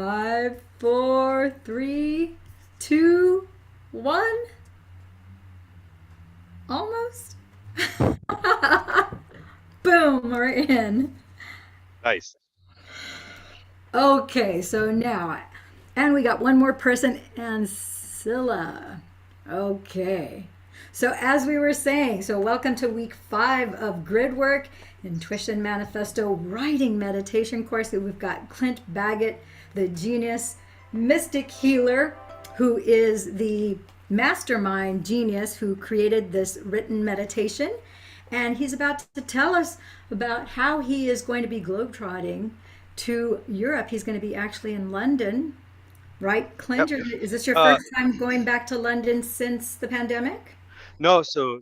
Five, four, three, two, one. Almost. Boom, we're in. Nice. Okay, so now, and we got one more person, Ancilla. Okay. So as we were saying, so welcome to week 5 of grid work, intuition manifesto writing meditation course. We've got Clint Baggett, the genius mystic healer, who is the mastermind genius who created this written meditation. And he's about to tell us about how he is going to be globetrotting to Europe. He's going to be actually in London, right? Clint, Yep. is this your Uh, first time going back to London since the pandemic? no, so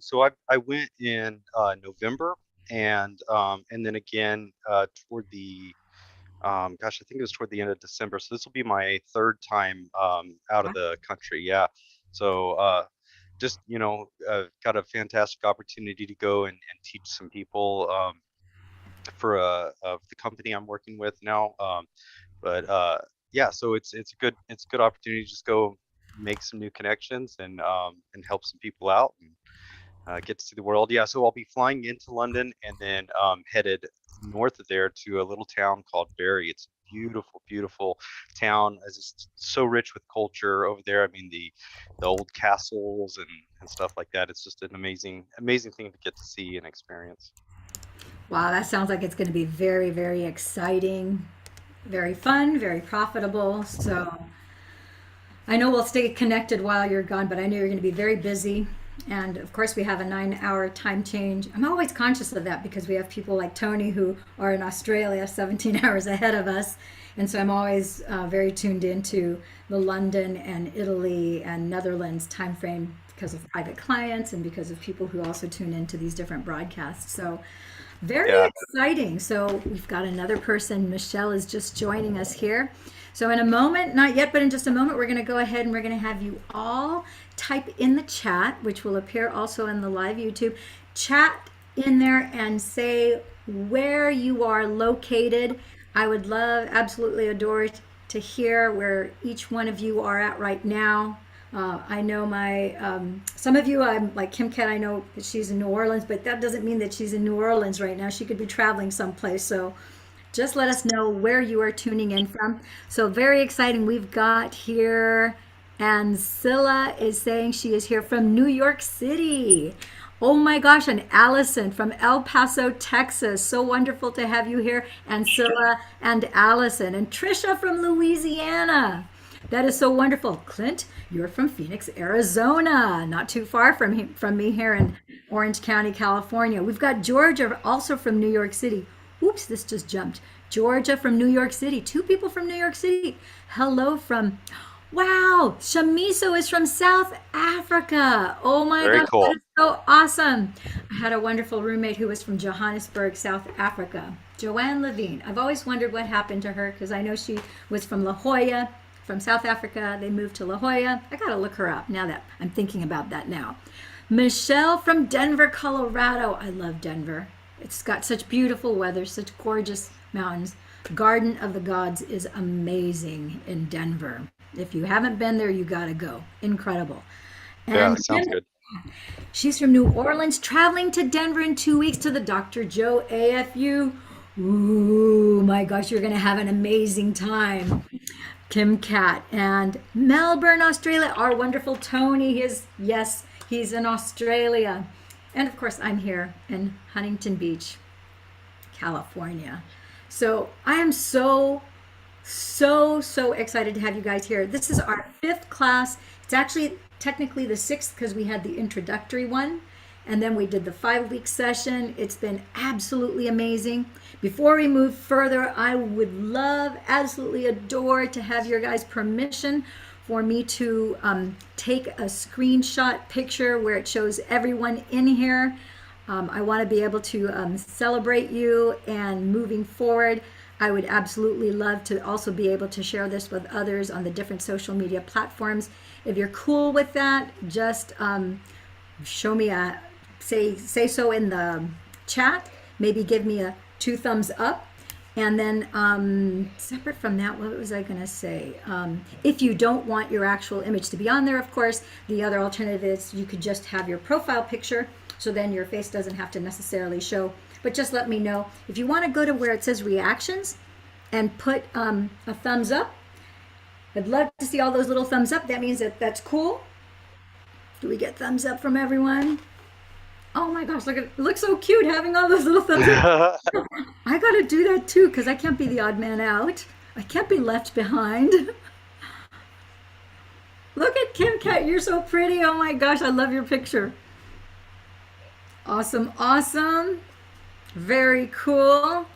I went in November and then again toward the gosh, I think it was toward the end of December. So this will be my third time out of the country. Yeah. So just got a fantastic opportunity to go and teach some people for the company I'm working with now. But yeah, so it's a good opportunity to just go make some new connections and help some people out and get to see the world. Yeah, so I'll be flying into London and then headed north of there to a little town called Bury. It's a beautiful, beautiful town. It's just so rich with culture over there. I mean the old castles and stuff like that. It's just an amazing thing to get to see and experience. Wow, that sounds like it's going to be very, very exciting, very fun, very profitable. So I know we'll stay connected while you're gone, but I know you're going to be very busy. And of course, we have a 9 hour time change. I'm always conscious of that because we have people like Tony who are in Australia 17 hours ahead of us. And so I'm always very tuned into the London and Italy and Netherlands time frame because of private clients and because of people who also tune into these different broadcasts. So very Yeah. exciting. So we've got another person. Michelle is just joining us here. So in a moment, not yet, but in just a moment, we're going to go ahead and we're going to have you all type in the chat, which will appear also in the live YouTube. Chat in there and say where you are located. I would love, absolutely adore to hear where each one of you are at right now. I know some of you, I'm like Kim Cat, I know that she's in New Orleans, but that doesn't mean that she's in New Orleans right now. She could be traveling someplace. So just let us know where you are tuning in from. So very exciting. We've got here, and Scylla is saying she is here from New York City. Oh my gosh, and Allison from El Paso, Texas. So wonderful to have you here. And Scylla and Allison. And Trisha from Louisiana. That is so wonderful. Clint, you're from Phoenix, Arizona, not too far from me here in Orange County, California. We've got Georgia also from New York City. Oops, this just jumped. Georgia from New York City. Two people from New York City. Hello from, wow, Shamiso is from South Africa. Oh my Very gosh, that cool. is so awesome. I had a wonderful roommate who was from Johannesburg, South Africa. Joanne Levine. I've always wondered what happened to her because I know she was from La Jolla, from South Africa. They moved to La Jolla. I got to look her up now that I'm thinking about that now. Michelle from Denver, Colorado. I love Denver. It's got such beautiful weather, such gorgeous mountains. Garden of the Gods is amazing in Denver. If you haven't been there, you got to go. Incredible. Yeah, And sounds good. she's from New Orleans, traveling to Denver in 2 weeks to the Dr. Joe AFU. Ooh, my gosh, you're going to have an amazing time. Kim Cat and Melbourne, Australia. Our wonderful Tony. Yes, he's in Australia. And of course, I'm here in Huntington Beach, California. So I am so excited to have you guys here. This is our 5th class. It's actually technically the 6th because we had the introductory one. And then we did the 5 week session. It's been absolutely amazing. Before we move further, I would love, absolutely adore to have your guys' permission for me to take a screenshot picture where it shows everyone in here. I want to be able to celebrate you, and moving forward, I would absolutely love to also be able to share this with others on the different social media platforms. If you're cool with that, just show me a say so in the chat. Maybe give me a 2 thumbs up, And then separate from that, what was I going to say? If you don't want your actual image to be on there, of course, the other alternative is you could just have your profile picture. So then your face doesn't have to necessarily show. But just let me know. If you want to go to where it says reactions and put a thumbs up, I'd love to see all those little thumbs up. That means that that's cool. Do we get thumbs up from everyone? Oh my gosh, look at it looks so cute having all those little thumbs up. I gotta do that too, because I can't be the odd man out. I can't be left behind. Look at Kim Cat, you're so pretty. Oh my gosh, I love your picture. Awesome, awesome. Very cool.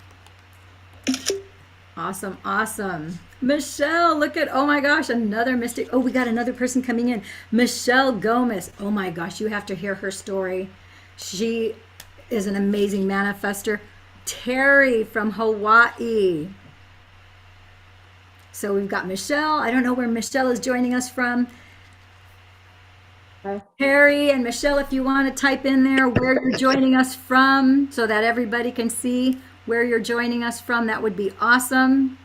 Awesome, awesome. Michelle, look at, oh my gosh, another mystic. Oh, we got another person coming in. Michelle Gomez. Oh my gosh, you have to hear her story. She is an amazing manifester. Terry from Hawaii. So we've got Michelle. I don't know where Michelle is joining us from. Terry and Michelle, if you want to type in there where you're joining us from so that everybody can see where you're joining us from, that would be awesome.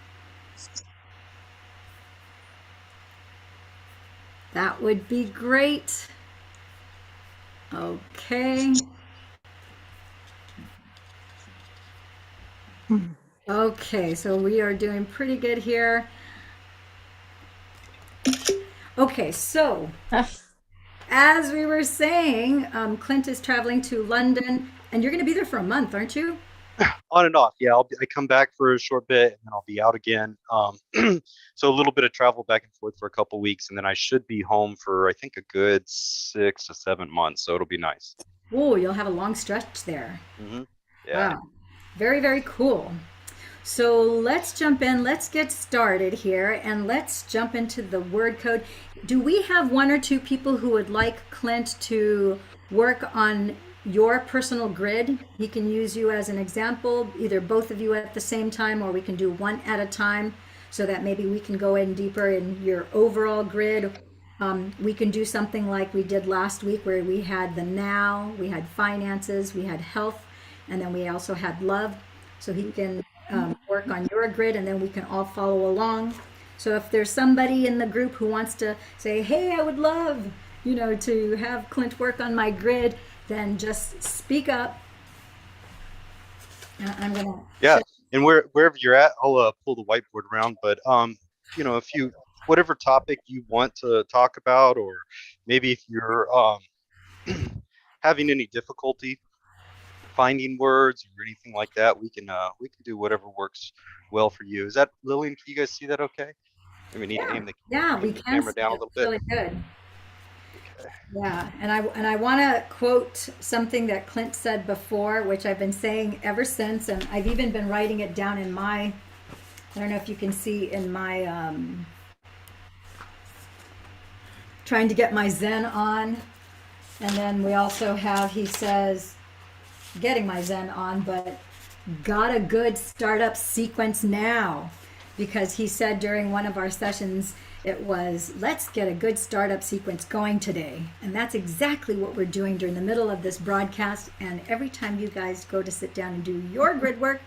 That would be great. Okay. Okay, so we are doing pretty good here. Okay, so as we were saying, Clint is traveling to London, and you're going to be there for a month, aren't you? On and off. Yeah, I come back for a short bit and then I'll be out again. So a little bit of travel back and forth for a couple weeks, and then I should be home for I think a good 6 to 7 months. So it'll be nice. Oh, you'll have a long stretch there. Yeah. Wow. Very, very cool. So let's jump in. Let's get started here and let's jump into the word code. Do we have one or two people who would like Clint to work on your personal grid? He can use you as an example, either both of you at the same time, or we can do one at a time so that maybe we can go in deeper in your overall grid. We can do something like we did last week where we had the now, we had finances, we had health, and then we also had love. So he can work on your grid and then we can all follow along. So if there's somebody in the group who wants to say, hey, I would love, to have Clint work on my grid, then just speak up. I'm gonna. Yeah. And wherever you're at, I'll pull the whiteboard around. But if you whatever topic you want to talk about, or maybe if you're having any difficulty finding words or anything like that, we can do whatever works well for you. Is that, Lillian, can you guys see that okay? And we need to aim the We can camera see down a it. little It's bit. really good. Okay. Yeah, and I want to quote something that Clint said before, which I've been saying ever since, and I've even been writing it down in my, I don't know if you can see in my, trying to get my Zen on. And then we also have, he says, getting my Zen on, but got a good startup sequence now. Because he said during one of our sessions, it was, let's get a good startup sequence going today. And that's exactly what we're doing during the middle of this broadcast. And every time you guys go to sit down and do your grid work,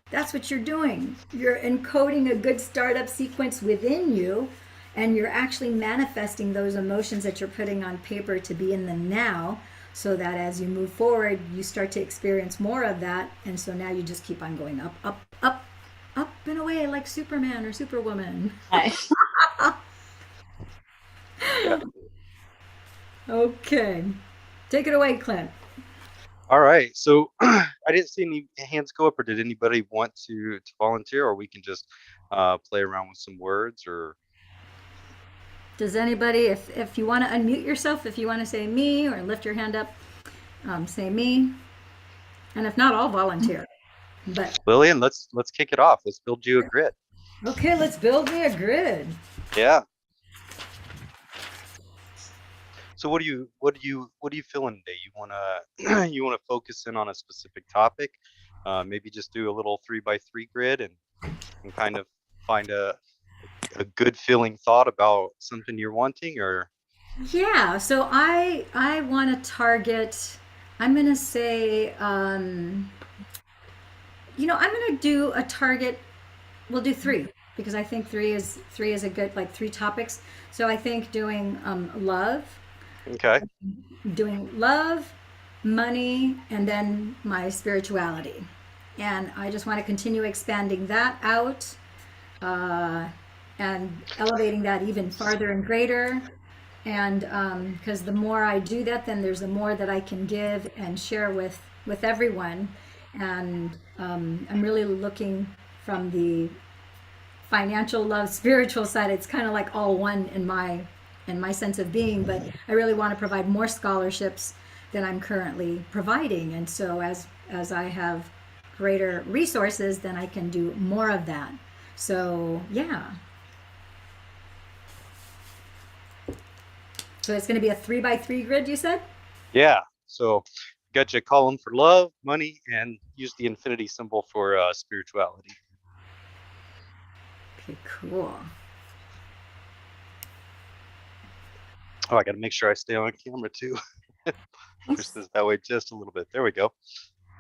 that's what you're doing. You're encoding a good startup sequence within you, and you're actually manifesting those emotions that you're putting on paper to be in the now, so that as you move forward, you start to experience more of that. And so now you just keep on going up, up, up, up and away like Superman or Superwoman. Nice. Yeah. Okay. Take it away, Clint. All right. So I didn't see any hands go up, or did anybody want to volunteer, or we can just play around with some words, or Does anybody, if you want to unmute yourself, if you want to say me or lift your hand up, say me. And if not, I'll volunteer. But Lillian, let's kick it off. Let's build you a grid. okay, let's build me a grid. Yeah. So what are you feeling today? You wanna focus in on a specific topic? Maybe just do a little 3x3 grid and kind of find a good feeling thought about something you're wanting, or Yeah, so I want to target, I'm going to say I'm going to do a target. We'll do three because I think three is a good, like, three topics. So I think Okay. doing love, money, and then my spirituality. And I just want to continue expanding that out, uh, and elevating that even farther and greater. And because the more I do that, then there's the more that I can give and share with everyone. And I'm really looking from the financial love, spiritual side. It's kind of like all one in my sense of being. But I really want to provide more scholarships than I'm currently providing. And so as I have greater resources, then I can do more of that. So yeah. So it's going to be a 3 by 3 grid, you said? Yeah. So got you a column for love, money, and use the infinity symbol for spirituality. Okay, cool. Oh, I got to make sure I stay on camera too. Push this that way just a little bit. There we go.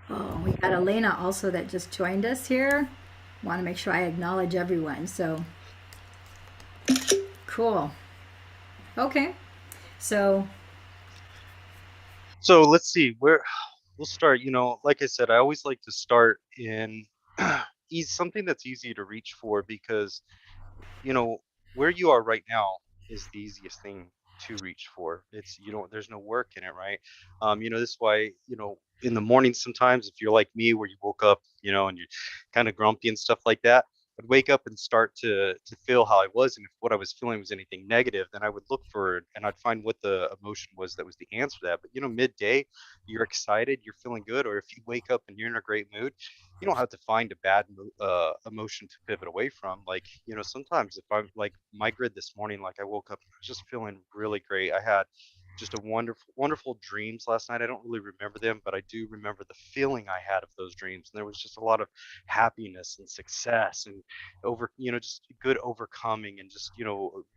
Oh, we got Elena also that just joined us here. Want to make sure I acknowledge everyone. So cool. Okay. So, So let's see where we'll start. Like I said, I always like to start in something that's easy to reach for because you know, where you are right now is the easiest thing to reach for. It's you don't there's no work in it, right? This is why, in the morning sometimes if you're like me where you woke up, and you're kind of grumpy and stuff like that, I'd wake up and start to feel how I was, and if what I was feeling was anything negative, then I would look for it and I'd find what the emotion was that was the answer to that. But midday, you're excited, you're feeling good, or if you wake up and you're in a great mood, you don't have to find a bad emotion to pivot away from. Like, sometimes if I'm like my grid this morning, like I woke up and I was just feeling really great. I had just a wonderful dreams last night. I don't really remember them, but I do remember the feeling I had of those dreams. And there was just a lot of happiness and success and just good overcoming and just,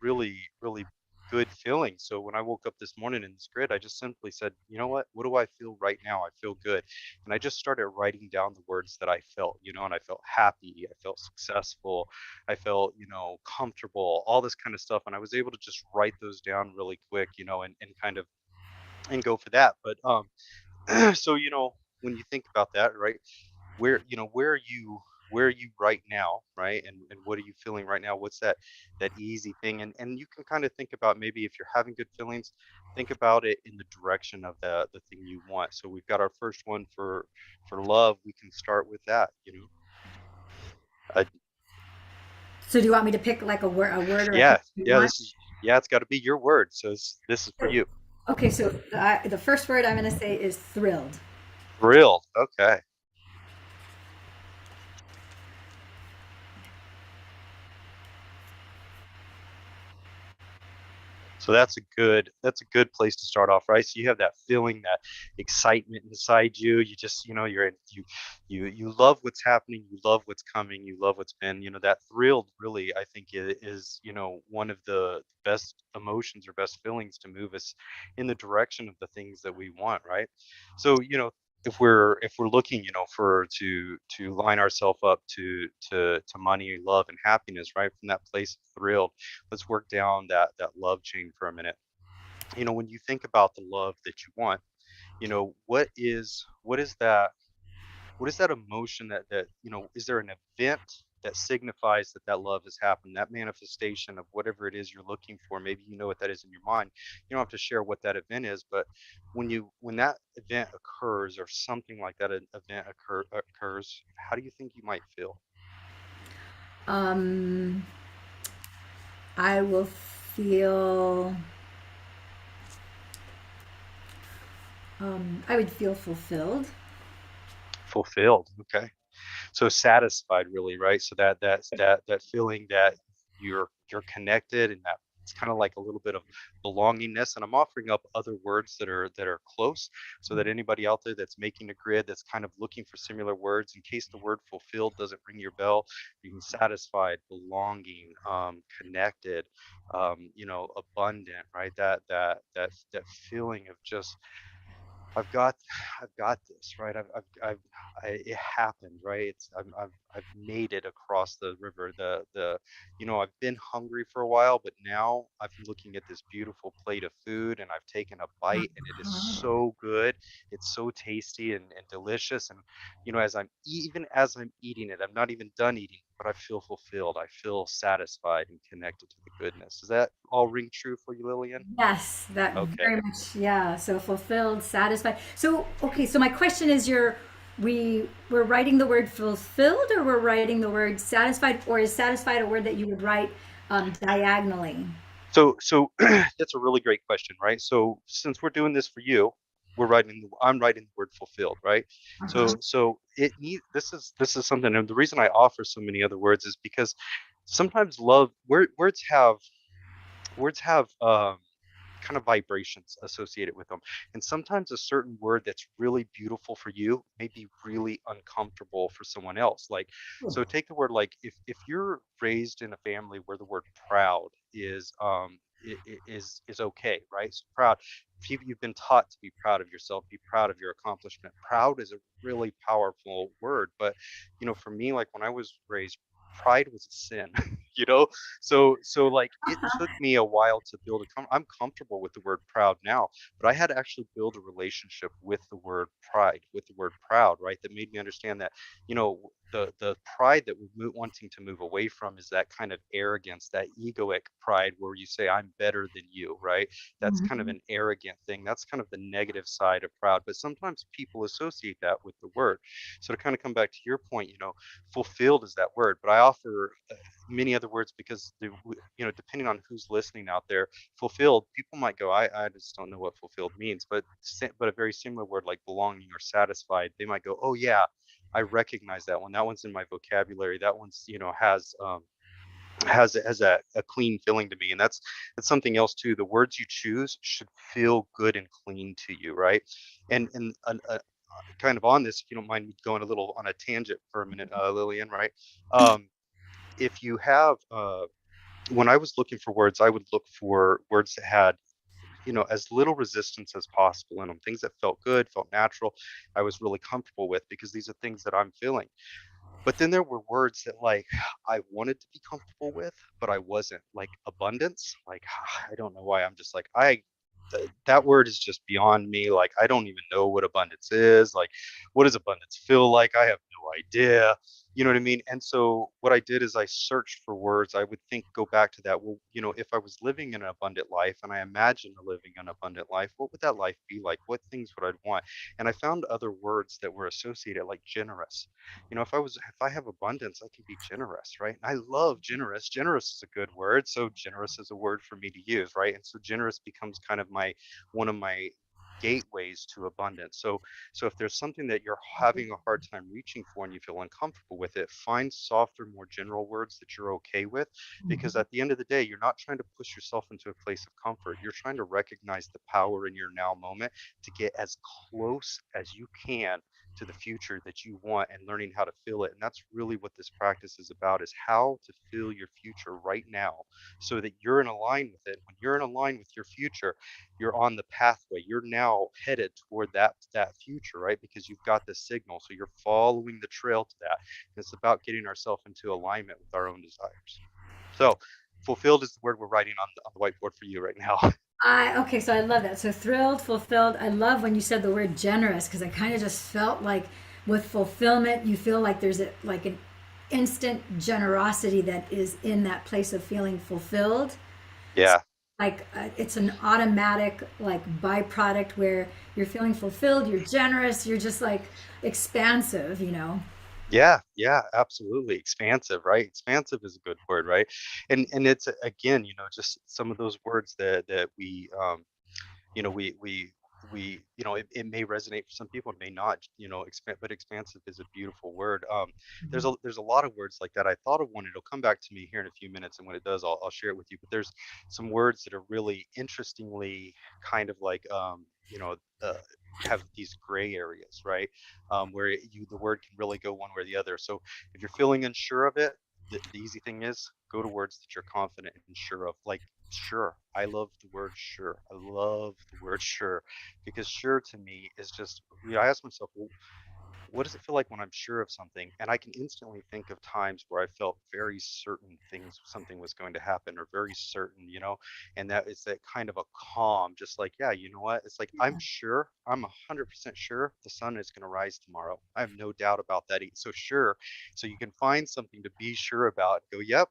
really, really good feeling. So when I woke up this morning in this grid, I just simply said, you know what do I feel right now? I feel good. And I just started writing down the words that I felt, and I felt happy, I felt successful, I felt, comfortable, all this kind of stuff. And I was able to just write those down really quick, and kind of and go for that. But so when you think about that, right, where are you right now, right, and what are you feeling right now? What's that easy thing? And you can kind of think about, maybe if you're having good feelings, think about it in the direction of the thing you want. So we've got our first one for love. We can start with that. uh, so do you want me to pick like a word or a yeah, picture you yeah, want? yeah, it's got to be your word. So this is for you. Okay, so the first word I'm going to say is thrilled. Thrilled. Okay. So that's a good place to start off, right? So you have that feeling, that excitement inside you. You just, you love what's happening, you love what's coming, you love what's been. That thrilled really, I think, is, one of the best emotions or best feelings to move us in the direction of the things that we want, right? So, if we're looking, for to line ourselves up to money, love, and happiness, right? From that place of thrilled, let's work down that love chain for a minute. When you think about the love that you want, what is that emotion that is there an event that signifies that love has happened, that manifestation of whatever it is you're looking for? Maybe you know what that is in your mind. You don't have to share what that event is, but when that event occurs, or something like that an event occurs, how do you think you might feel? Um, I will feel. I would feel fulfilled. Fulfilled. Okay. So satisfied, really, right? So that feeling that you're connected, and that it's kind of like a little bit of belongingness. And I'm offering up other words that are close, so that anybody out there that's making a grid, that's kind of looking for similar words, in case the word fulfilled doesn't ring your bell, you can satisfied, belonging, connected, abundant, right? That feeling of just I've got I've got this, right? It happened, right? I've made it across the river. I've been hungry for a while, but now I'm looking at this beautiful plate of food and I've taken a bite and it is Uh-huh. so good. It's so tasty and delicious. And even as I'm eating it, I'm not even done eating, but I feel fulfilled. I feel satisfied and connected to the goodness. Does that all ring true for you, Lillian? Yes, that Okay. very much, yeah. So fulfilled, satisfied. So, okay, so my question is we're writing the word fulfilled or we're writing the word satisfied, or is satisfied a word that you would write diagonally? So that's a really great question, right? So since we're doing this for you, I'm writing the word fulfilled, right? Uh-huh. So this is something, and the reason I offer so many other words is because sometimes words have kind of vibrations associated with them. And sometimes a certain word that's really beautiful for you may be really uncomfortable for someone else. Like, so take the word like if you're raised in a family where the word proud is okay, right? So proud. If you've been taught to be proud of yourself, be proud of your accomplishment. Proud is a really powerful word, but for me, like when I was raised, pride was a sin, you know so like it took me a while to build I'm comfortable with the word proud now, but I had to actually build a relationship with the word pride, with the word proud, right? That made me understand that, the pride that we're wanting to move away from is that kind of arrogance, that egoic pride where you say I'm better than you, right? That's kind of Mhm. an arrogant thing. That's kind of the negative side of proud, but sometimes people associate that with the word. So to kind of come back to your point, fulfilled is that word, but I offer many other words because depending on who's listening out there, fulfilled, people might go, I just don't know what fulfilled means, but a very similar word like belonging or satisfied, they might go, oh yeah, I recognize that one. That one's in my vocabulary. That one's has a clean feeling to me, and that's something else too. The words you choose should feel good and clean to you, right? And kind of on this, if you don't mind me going a little on a tangent for a minute, Lillian, right? Um, if you have When I was looking for words, I would look for words that had, as little resistance as possible in them, things that felt good, felt natural, I was really comfortable with because these are things that I'm feeling. But then there were words that like I wanted to be comfortable with, but I wasn't, like abundance. Like I don't know why I'm just like that word is just beyond me. Like I don't even know what abundance is. Like what does abundance feel like? I have no idea. You know what I mean? And so what I did is I searched for words. I would go back to that. Well, if I was living an abundant life and I imagined living an abundant life, what would that life be like? What things would I want? And I found other words that were associated, like generous. If I have abundance, I can be generous, right? And I love generous. Generous is a good word, so generous is a word for me to use, right? And so generous becomes kind of my one of my gateways to abundance. So if there's something that you're having a hard time reaching for and you feel uncomfortable with it, find softer, more general words that you're okay with, because at the end of the day, you're not trying to push yourself into a place of comfort. You're trying to recognize the power in your now moment to get as close as you can to the future that you want and learning how to feel it. And that's really what this practice is about, is how to feel your future right now so that you're in align with it. When you're in align with your future, you're on the pathway. You're now headed toward that future, right? Because you've got the signal. So you're following the trail to that. And it's about getting ourselves into alignment with our own desires. So fulfilled is the word we're writing on the whiteboard for you right now. Okay, so I love that. So thrilled, fulfilled. I love when you said the word generous because I kind of just felt like with fulfillment, you feel like there's like an instant generosity that is in that place of feeling fulfilled. Yeah. Like it's an automatic like byproduct where you're feeling fulfilled, you're generous, you're just like expansive, you know. Yeah, yeah, absolutely. Expansive, right? Expansive is a good word, right? And it's again, just some of those words that you know, it may resonate for some people, it may not, but expansive is a beautiful word. There's a lot of words like that. I thought of one, it'll come back to me here in a few minutes, and when it does, I'll share it with you. But there's some words that are really interestingly kind of like, have these gray areas, right? Where the word can really go one way or the other. So if you're feeling unsure of it, the easy thing is go to words that you're confident and sure of. Like sure. I love the word sure. I love the word sure because sure to me is just, I ask myself, well, what does it feel like when I'm sure of something? And I can instantly think of times where I felt very certain something was going to happen, or very certain, and that is that kind of a calm, just like, yeah, you know what? It's like, I'm sure, I'm 100% sure the sun is going to rise tomorrow. I have no doubt about that. So sure. So you can find something to be sure about and go, yep.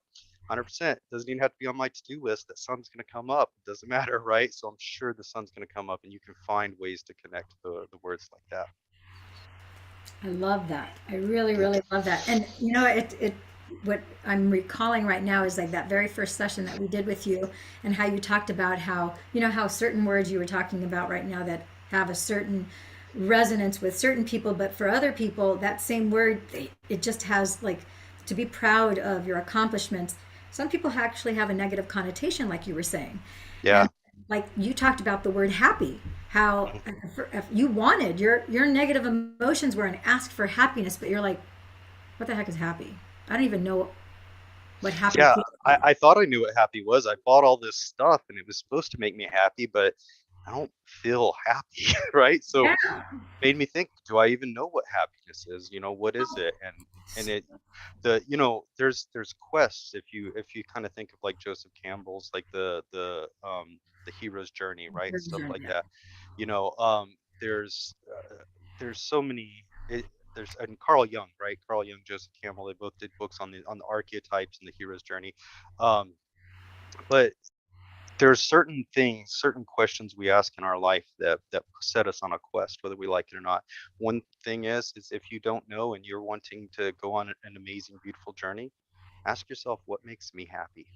100%. Doesn't even have to be on my to-do list. That sun's going to come up. It doesn't matter, right? So I'm sure the sun's going to come up, and you can find ways to connect the words like that. I love that. I really, Yeah. really love that. And what I'm recalling right now is like that very first session that we did with you, and how you talked about how, how certain words you were talking about right now that have a certain resonance with certain people, but for other people, that same word, it just has like, to be proud of your accomplishments. Some people actually have a negative connotation, like you were saying. Yeah. And like you talked about the word happy, how Mhm. if you wanted your negative emotions were and asked for happiness, but you're like, what the heck is happy? I don't even know what happy Yeah, feels I, like. I thought I knew what happy was. I bought all this stuff and it was supposed to make me happy, but I don't feel happy, right? So Yeah. made me think, do I even know what happiness is? What is it? And it there's quests, if you kind of think of like Joseph Campbell's, like the hero's journey, right? Stuff like Yeah. that. You know, um there's so many there's and Carl Jung, right? Carl Jung, Joseph Campbell, they both did books on the archetypes and the hero's journey. Um but there's certain things, certain questions we ask in our life that set us on a quest, whether we like it or not. One thing is if you don't know and you're wanting to go on an amazing, beautiful journey, ask yourself, what makes me happy,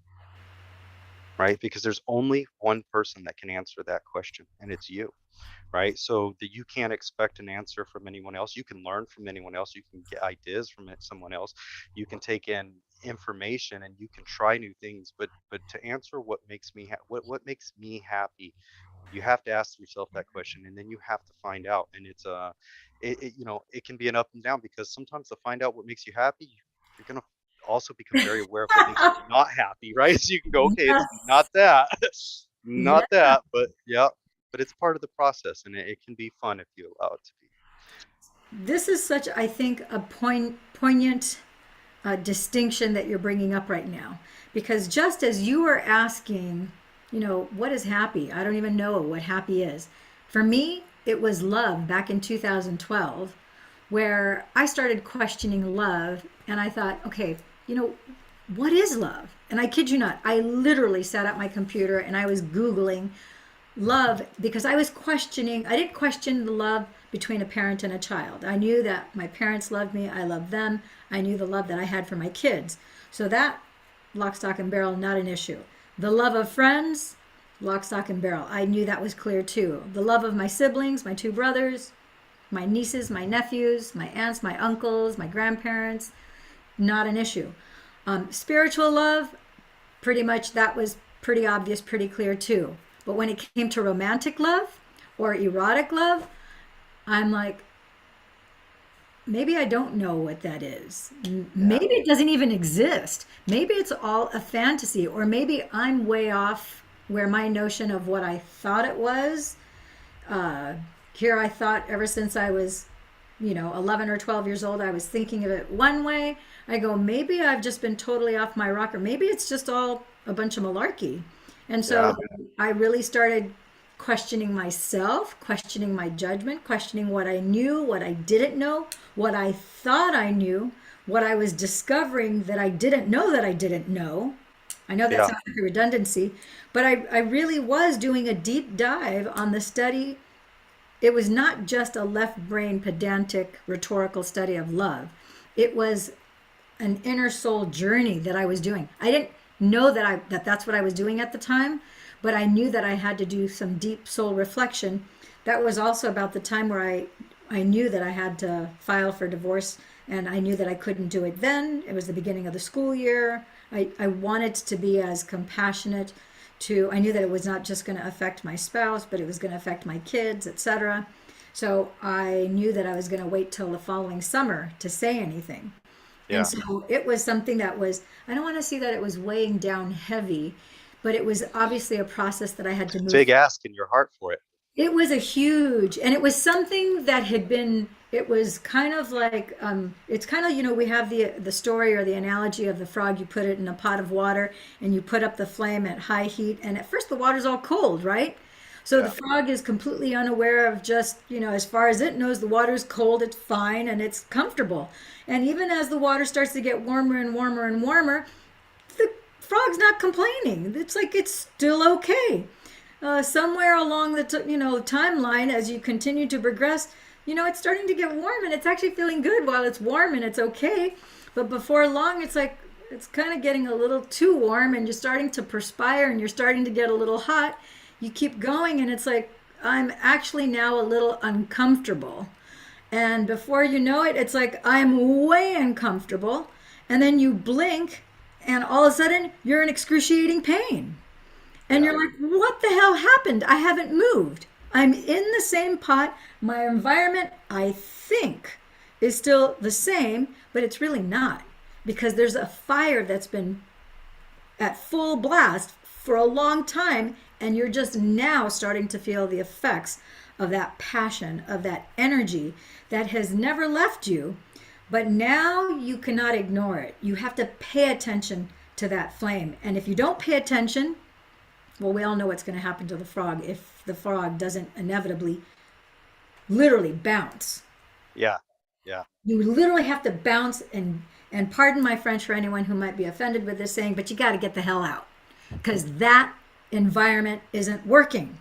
right? Because there's only one person that can answer that question, and it's you, right? So that you can't expect an answer from anyone else. You can learn from anyone else. You can get ideas from someone else. You can take in information and you can try new things. But to answer what makes me happy, you have to ask yourself that question, and then you have to find out. And it can be an up and down, because sometimes to find out what makes you happy, you're gonna also become very aware of what makes you not happy, right? So you can go, okay, it's not Yes. that, Yeah. not that, but yeah, but it's part of the process, and it can be fun if you allow it to be. This is such, I think, a poignant distinction that you're bringing up right now. Because just as you were asking, what is happy? I don't even know what happy is. For me, it was love back in 2012, where I started questioning love, and I thought, okay, what is love? And I kid you not, I literally sat at my computer and I was Googling love, because I didn't question the love between a parent and a child. I knew that my parents loved me, I loved them. I knew the love that I had for my kids. So that, lock, stock, and barrel, not an issue. The love of friends, lock, stock, and barrel. I knew that was clear too. The love of my siblings, my two brothers, my nieces, my nephews, my aunts, my uncles, my grandparents, not an issue. Spiritual love, pretty much that was pretty obvious, pretty clear too. But when it came to romantic love or erotic love, I'm like, maybe I don't know what that is. Yeah, Maybe it doesn't even exist. Maybe it's all a fantasy, or maybe I'm way off where my notion of what I thought it was. Uh, Here, I thought ever since I was, 11 or 12 years old, I was thinking of it one way. I go, maybe I've just been totally off my rocker. Maybe it's just all a bunch of malarkey. And yeah, so I really started questioning myself, questioning my judgment, questioning what I knew, what I didn't know, what I thought I knew, what I was discovering that I didn't know that I didn't know. I know that yeah, sounds like a redundancy, but I really was doing a deep dive on the study. It was not just a left brain pedantic rhetorical study of love. It was an inner soul journey that I was doing. I didn't know that that's what I was doing at the time, but I knew that I had to do some deep soul reflection. That was also about the time where I knew that I had to file for divorce, and I knew that I couldn't do it then. It was the beginning of the school year. I wanted to be as compassionate to, I knew that it was not just going to affect my spouse, but it was going to affect my kids, etc. So I knew that I was going to wait till the following summer to say anything. And Yeah. so it was something that was, I don't want to see that it was weighing down heavy, but it was obviously a process that I had to move. Big ask in your heart for it. It was a huge, and it was something that had been, it was kind of like, it's kind of, we have the story or the analogy of the frog. You put it in a pot of water and you put up the flame at high heat, and at first the water's all cold, right? So the Yeah. frog is completely unaware of just, as far as it knows, the water's cold, it's fine, and it's comfortable. And even as the water starts to get warmer and warmer and warmer, the frog's not complaining. It's like it's still okay. Somewhere along the timeline, as you continue to progress, it's starting to get warm and it's actually feeling good while it's warm and it's okay. But before long, it's like it's kind of getting a little too warm and you're starting to perspire and you're starting to get a little hot. You keep going and it's like I'm actually now a little uncomfortable. And before you know it, it's like I'm way uncomfortable. And then you blink and all of a sudden you're in excruciating pain. And Yeah. you're like, what the hell happened? I haven't moved. I'm in the same pot. My environment, I think, is still the same, but it's really not because there's a fire that's been at full blast for a long time, and you're just now starting to feel the effects of that passion, of that energy that has never left you, but now you cannot ignore it. You have to pay attention to that flame. And if you don't pay attention, well, we all know what's going to happen to the frog if the frog doesn't inevitably, literally bounce. Yeah. Yeah. You literally have to bounce and pardon my French for anyone who might be offended with this saying, but you got to get the hell out because that environment isn't working,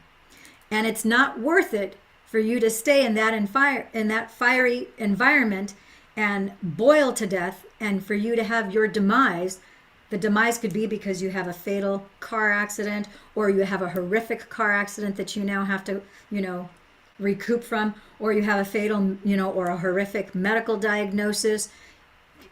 and it's not worth it for you to stay in that fiery environment and boil to death, and for you to have your demise. The demise could be because you have a fatal car accident or you have a horrific car accident that you now have to, recoup from, or you have a fatal, or a horrific medical diagnosis.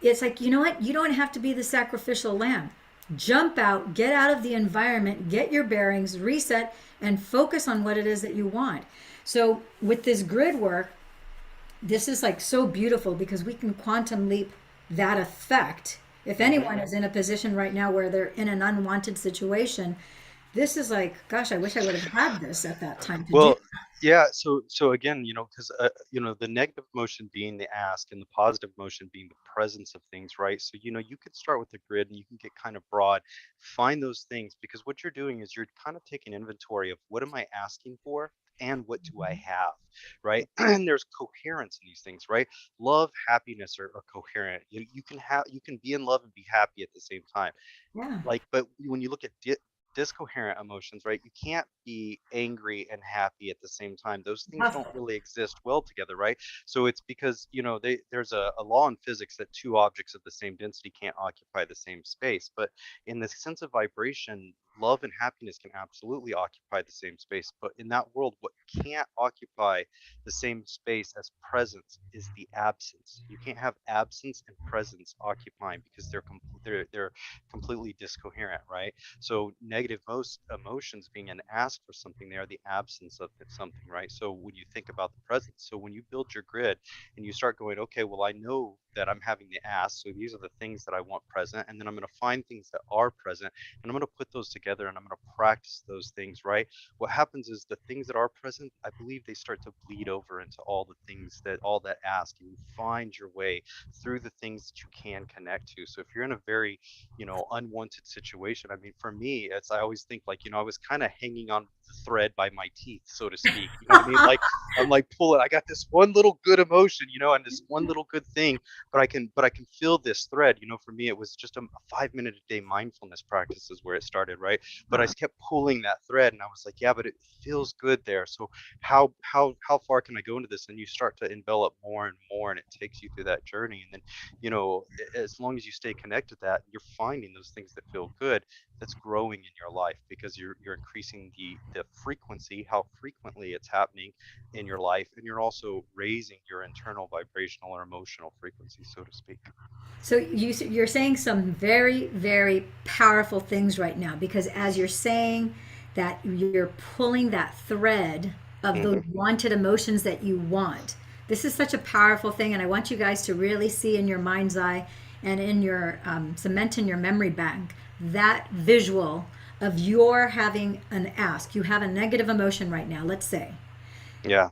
It's like, you know what? You don't have to be the sacrificial lamb. Jump out, get out of the environment, get your bearings, reset, and focus on what it is that you want. So with this grid work, this is like so beautiful because we can quantum leap that effect. If Hmm. anyone is in a position right now where they're in an unwanted situation, this is like, gosh, I wish I would have had this at that time to do. Well, yeah. So again, because the negative motion being the ask and the positive motion being the presence of things, right? So you could start with the grid and you can get kind of broad, find those things because what you're doing is you're kind of taking inventory of what am I asking for and what do I have, right? And there's coherence in these things, right? Love, happiness are coherent. You can be in love and be happy at the same time. Yeah, But when you look at discoherent emotions, right, you can't be angry and happy at the same time. Those things don't possible. really exist well together, right? So it's because there's a law in physics that two objects of the same density can't occupy the same space, but in the sense of vibration, love and happiness can absolutely occupy the same space. But in that world, what can't occupy the same space as presence is the absence. You can't have absence and presence occupying because they're completely discoherent, right? So negative most emotions being an ask for something, they are the absence of something, right? So when you think about the present, so when you build your grid and you start going, okay, well, I know that I'm having the ask, so these are the things that I want present, and then I'm going to find things that are present, and I'm going to put those together, and I'm going to practice those things, right? What happens is the things that are present, I believe they start to bleed over into all that ask, and you find your way through the things that you can connect to. So if you're in a very unwanted situation. I mean, for me, it's I always think like, I was kind of hanging on the thread by my teeth, so to speak. You know what I mean? Like I'm like pulling. I got this one little good emotion, and this one little good thing, but I can feel this thread. For me, it was just a 5 minute a day mindfulness practice is where it started, right? But I kept pulling that thread, and I was like, yeah, but it feels good there. So how far can I go into this? And you start to envelop more and more, and it takes you through that journey, and then as long as you stay connected to that, you're finding those things that feel good. That's growing in your life because you're increasing the frequency, how frequently it's happening in your life, and you're also raising your internal vibrational or emotional frequency, so to speak. So you're saying some very, very powerful things right now because as you're saying that you're pulling that thread of those Hmm. wanted emotions that you want. This is such a powerful thing, and I want you guys to really see in your mind's eye and in your cement in your memory bank that visual of your having an ask. You have a negative emotion right now, let's say. Yeah.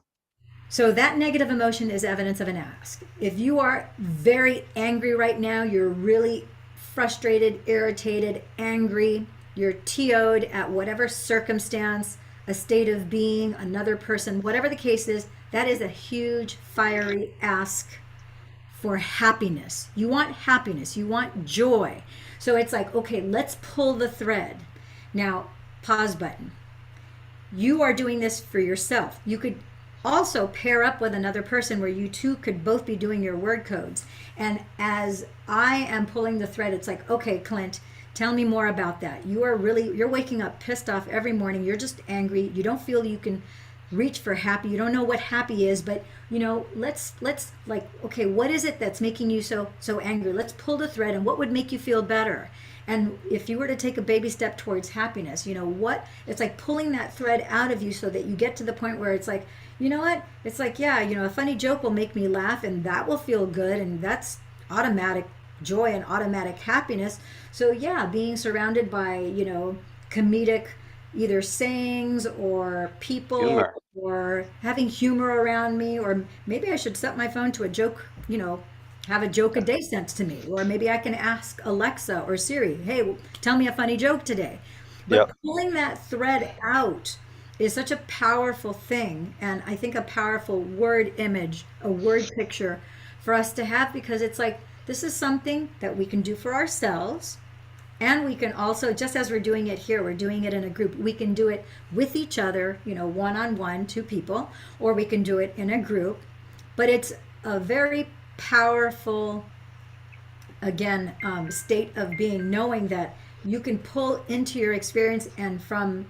So that negative emotion is evidence of an ask. If you are very angry right now, you're really frustrated, irritated, angry, you're TO'd at whatever circumstance, a state of being, another person, whatever the case is, that is a huge fiery ask for happiness. You want happiness, you want joy. So it's like, okay, let's pull the thread. Now, pause button. You are doing this for yourself. You could also pair up with another person where you two could both be doing your word codes. And as I am pulling the thread, it's like, okay, Clint, tell me more about that. You're waking up pissed off every morning. You're just angry. You don't feel you can reach for happy. You don't know what happy is, but let's like, okay, what is it that's making you so angry? Let's pull the thread, and what would make you feel better? And if you were to take a baby step towards happiness, what it's like pulling that thread out of you so that you get to the point where it's like, you know what? It's like, yeah, a funny joke will make me laugh and that will feel good. And that's automatic joy and automatic happiness. So, yeah, being surrounded by, comedic either sayings or people Humor. or having humor around me, or maybe I should set my phone to a joke, have a joke a day sent to me, or maybe I can ask Alexa or Siri, hey, tell me a funny joke today. But Yep. pulling that thread out is such a powerful thing, and I think a powerful word image, a word picture for us to have, because it's like this is something that we can do for ourselves, and we can also, just as we're doing it here, we're doing it in a group. We can do it with each other, one on one, two people, or we can do it in a group. But it's a very powerful, again, state of being, knowing that you can pull into your experience, and from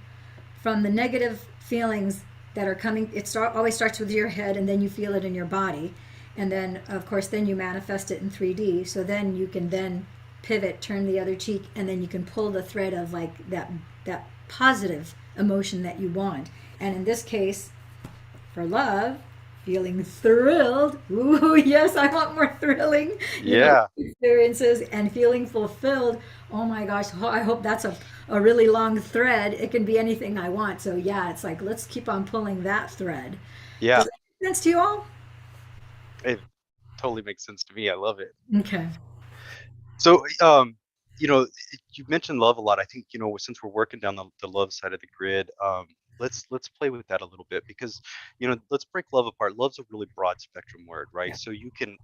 the negative feelings that are coming, always starts with your head, and then you feel it in your body, and then of course then you manifest it in 3D. So then you can then pivot, turn the other cheek, and then you can pull the thread of like that positive emotion that you want. And in this case, for love, feeling thrilled. Ooh, yes, I want more thrilling, Yeah. experiences, and feeling fulfilled. Oh my gosh, I hope that's a really long thread. It can be anything I want. So yeah, it's like, let's keep on pulling that thread. Does Yeah. that make sense to you all? It totally makes sense to me. I love it. Okay. So, you mentioned love a lot. I think, since we're working down the love side of the grid, let's play with that a little bit because, let's break love apart. Love's a really broad spectrum word, right? Yeah. So you can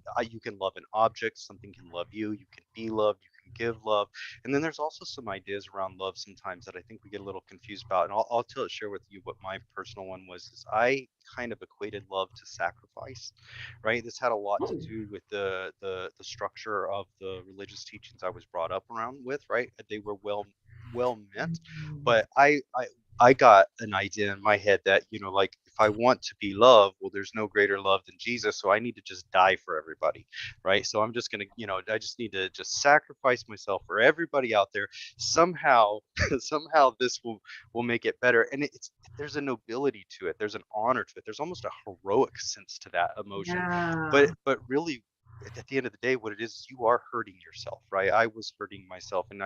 love an object, something can love you, you can be loved, you can give love, and then there's also some ideas around love sometimes that I think we get a little confused about. And I'll share with you what my personal one was. Is I kind of equated love to sacrifice, right? This had a lot to do with the structure of the religious teachings I was brought up around with, right? They were well meant, but I got an idea in my head that, like if I want to be loved, well, there's no greater love than Jesus, so I need to just die for everybody, right? So I'm just gonna, I just need to just sacrifice myself for everybody out there. Somehow, somehow this will make it better. And there's a nobility to it. There's an honor to it. There's almost a heroic sense to that emotion. But Yeah. really, at the end of the day, what it is you are hurting yourself, right? I was hurting myself, and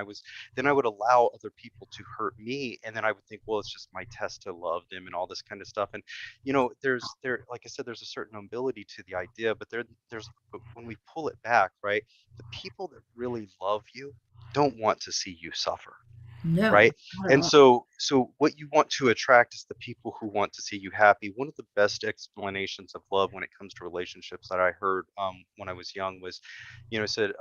then I would allow other people to hurt me, and then I would think, well, it's just my test to love them and all this kind of stuff. And like I said, there's a certain nobility to the idea, but but when we pull it back, right, the people that really love you don't want to see you suffer, No, right? not at And all. so what you want to attract is the people who want to see you happy. One of the best explanations of love when it comes to relationships that I heard when I was young was, said,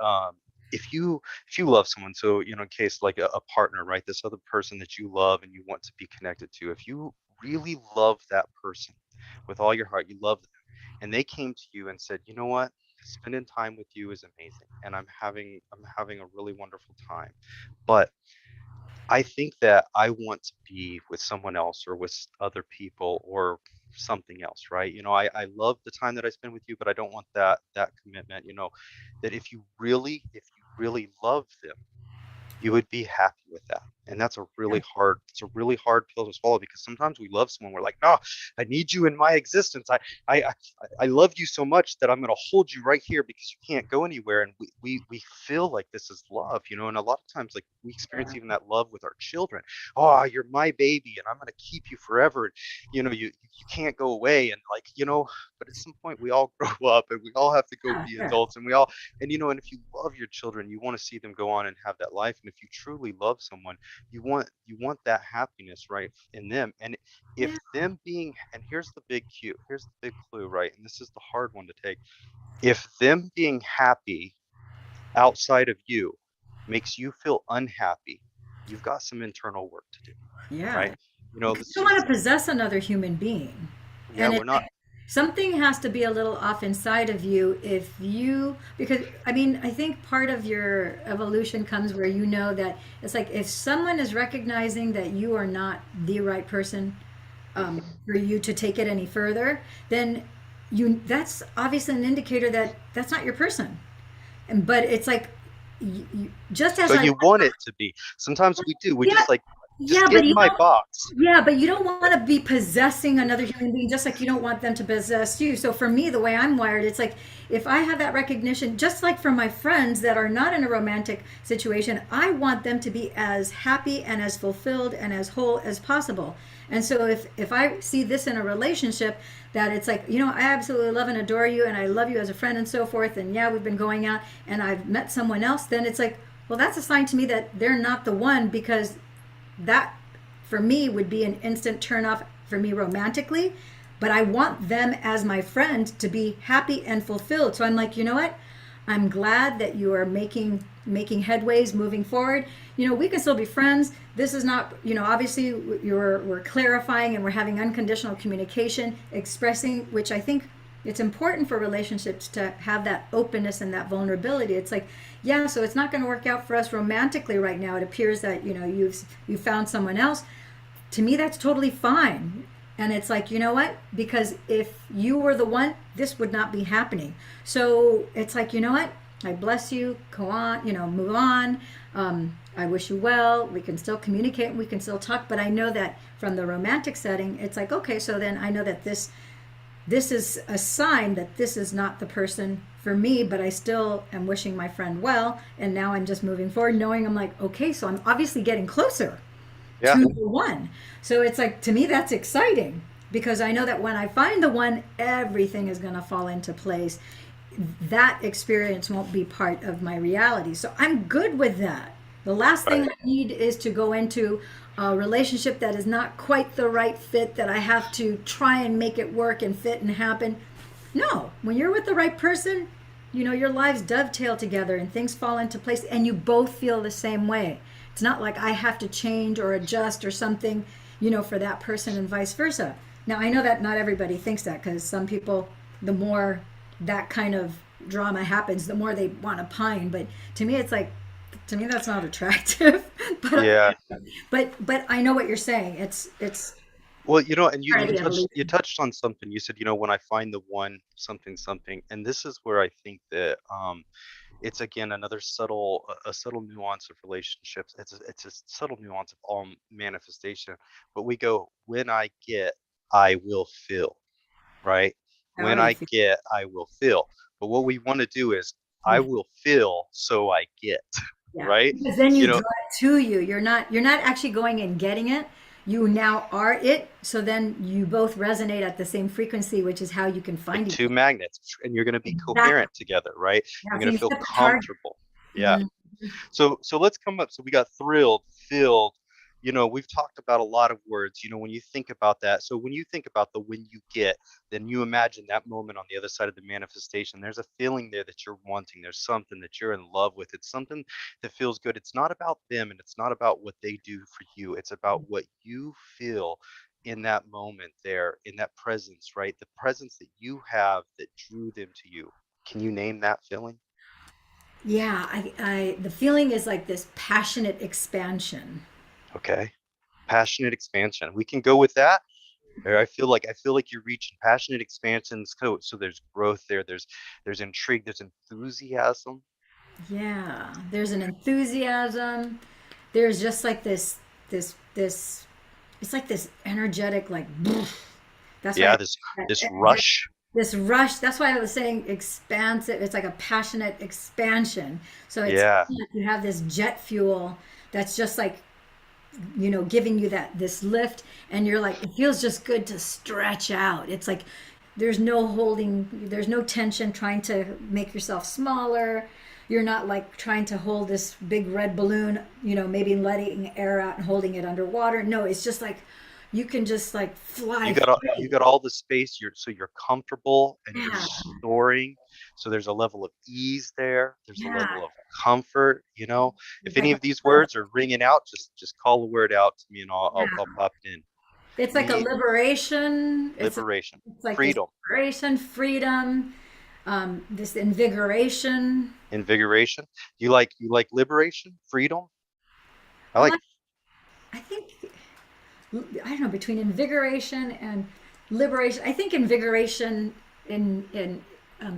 if you love someone, so in case like a partner, right, this other person that you love and you want to be connected to, if you really love that person with all your heart, you love them, and they came to you and said, you know what, spending time with you is amazing, and I'm having a really wonderful time, but I think that I want to be with someone else or with other people or something else, right? I love the time that I spend with you, but I don't want that commitment, that if you really love them, you would be happy with that. And that's it's a really hard pill to swallow, because sometimes we love someone. We're like, no, I need you in my existence. I, I, I love you so much that I'm going to hold you right here because you can't go anywhere. And we feel like this is love, you know, and a lot of times, like, we experience even that love with our children. Oh, you're my baby and I'm going to keep you forever. You know, you can't go away. And, like, you know, but at some point we all grow up and we all have to go Yeah, be sure. adults, and we all, and, you know, and if you love your children, you want to see them go on and have that life. And if you truly love someone, you want that happiness, right, in them. And if Yeah. them being, and here's the big cue, here's the big clue, right, and this is the hard one to take. If them being happy outside of you makes you feel unhappy, you've got some internal work to do, Yeah. right? You know, Because let's you don't want just, to possess another human being. yeah, And we're it's not. like something has to be a little off inside of you if you, because I mean, I think part of your evolution comes where you know that it's like if someone is recognizing that you are not the right person for you to take it any further, then that's obviously an indicator that that's not your person. And but it's like just as But I you want it to be. Sometimes we do. We yeah just like, just yeah, get but in you my don't. box. Yeah, but you don't want to be possessing another human being just like you don't want them to possess you. So for me, the way I'm wired, it's like if I have that recognition, just like for my friends that are not in a romantic situation, I want them to be as happy and as fulfilled and as whole as possible. And so if I see this in a relationship, that it's like, you know, I absolutely love and adore you and I love you as a friend and so forth, and yeah, we've been going out and I've met someone else, then it's like, well, that's a sign to me that they're not the one, because that for me would be an instant turnoff for me romantically. But I want them as my friend to be happy and fulfilled. So I'm like, you know what, I'm glad that you are making headways moving forward. You know, we can still be friends. This is not, you know, obviously we're clarifying and we're having unconditional communication, expressing, which I think it's important for relationships to have that openness and that vulnerability. It's like, yeah, so it's not going to work out for us romantically right now. It appears that, you know, you've found someone else. To me, that's totally fine. And it's like, you know what? Because if you were the one, this would not be happening. So it's like, you know what? I bless you. Go on, you know, move on. I wish you well. We can still communicate. We can still talk. But I know that from the romantic setting, it's like, okay, so then I know that this is a sign that this is not the person for me, but I still am wishing my friend well. And now I'm just moving forward, knowing I'm like, okay, so I'm obviously getting closer Yeah. to the one. So it's like, to me, that's exciting because I know that when I find the one, everything is going to fall into place. That experience won't be part of my reality. So I'm good with that. The last thing Right. I need is to go into a relationship that is not quite the right fit, that I have to try and make it work and fit and happen. No, when you're with the right person, you know, your lives dovetail together and things fall into place and you both feel the same way. It's not like I have to change or adjust or something, you know, for that person and vice versa. Now, I know that not everybody thinks that because some people, the more that kind of drama happens, the more they want to pine. But to me, it's like, to me, that's not attractive. but Yeah. but I know what you're saying. It's Well, you know, and you part of you the touched you evolution. touched on something. You said, you know, when I find the one something something, and this is where I think that it's again another subtle a subtle nuance of relationships. It's a subtle nuance of all manifestation. But we go, when I get, I will feel, right? I When already I feel. get, I will feel. But what we want to do is, I Yeah. will feel so I get, Yeah, right? because then You you know, draw it to you. You're not actually going and getting it. You now are it. So then you both resonate at the same frequency, which is how you can like find each two other. magnets, and you're going to be Exactly. coherent together, right? Yeah, You're so going you to feel set the target. comfortable. Yeah. Mm, So let's come up. So we got thrilled, filled. You know, we've talked about a lot of words. You know, when you think about that, so when you think about the when you get, then you imagine that moment on the other side of the manifestation. There's a feeling there that you're wanting. There's something that you're in love with. It's something that feels good. It's not about them and it's not about what they do for you. It's about what you feel in that moment there, in that presence, right? The presence that you have that drew them to you. Can you name that feeling? yeah, the feeling is like this passionate expansion. Okay. Passionate expansion. We can go with that. Or I feel like you're reaching passionate expansion. So there's growth there. There's intrigue. There's enthusiasm. Yeah, there's an enthusiasm. there's just like this it's like this energetic like that's why Yeah, this rush. this rush. That's why I was saying expansive. It's like a passionate expansion. So it's Yeah, you have this jet fuel that's just like giving you that this lift, and you're like, it feels just good to stretch out. It's like there's no holding, there's no tension trying to make yourself smaller. You're not like trying to hold this big red balloon, maybe letting air out and holding it underwater. No, it's just like you can just like fly you free. got all the space. You're comfortable and you're Yeah, soaring. So there's a level of ease there. There's a yeah. level of comfort. If It's like any a of these words are ringing out, just call the word out to me and I'll yeah. pop it in. It's For like a me, liberation. liberation, It's like this freedom, liberation, freedom, this invigoration. invigoration. You like liberation, freedom. I I like like. I think I don't know, between invigoration and liberation. I think invigoration in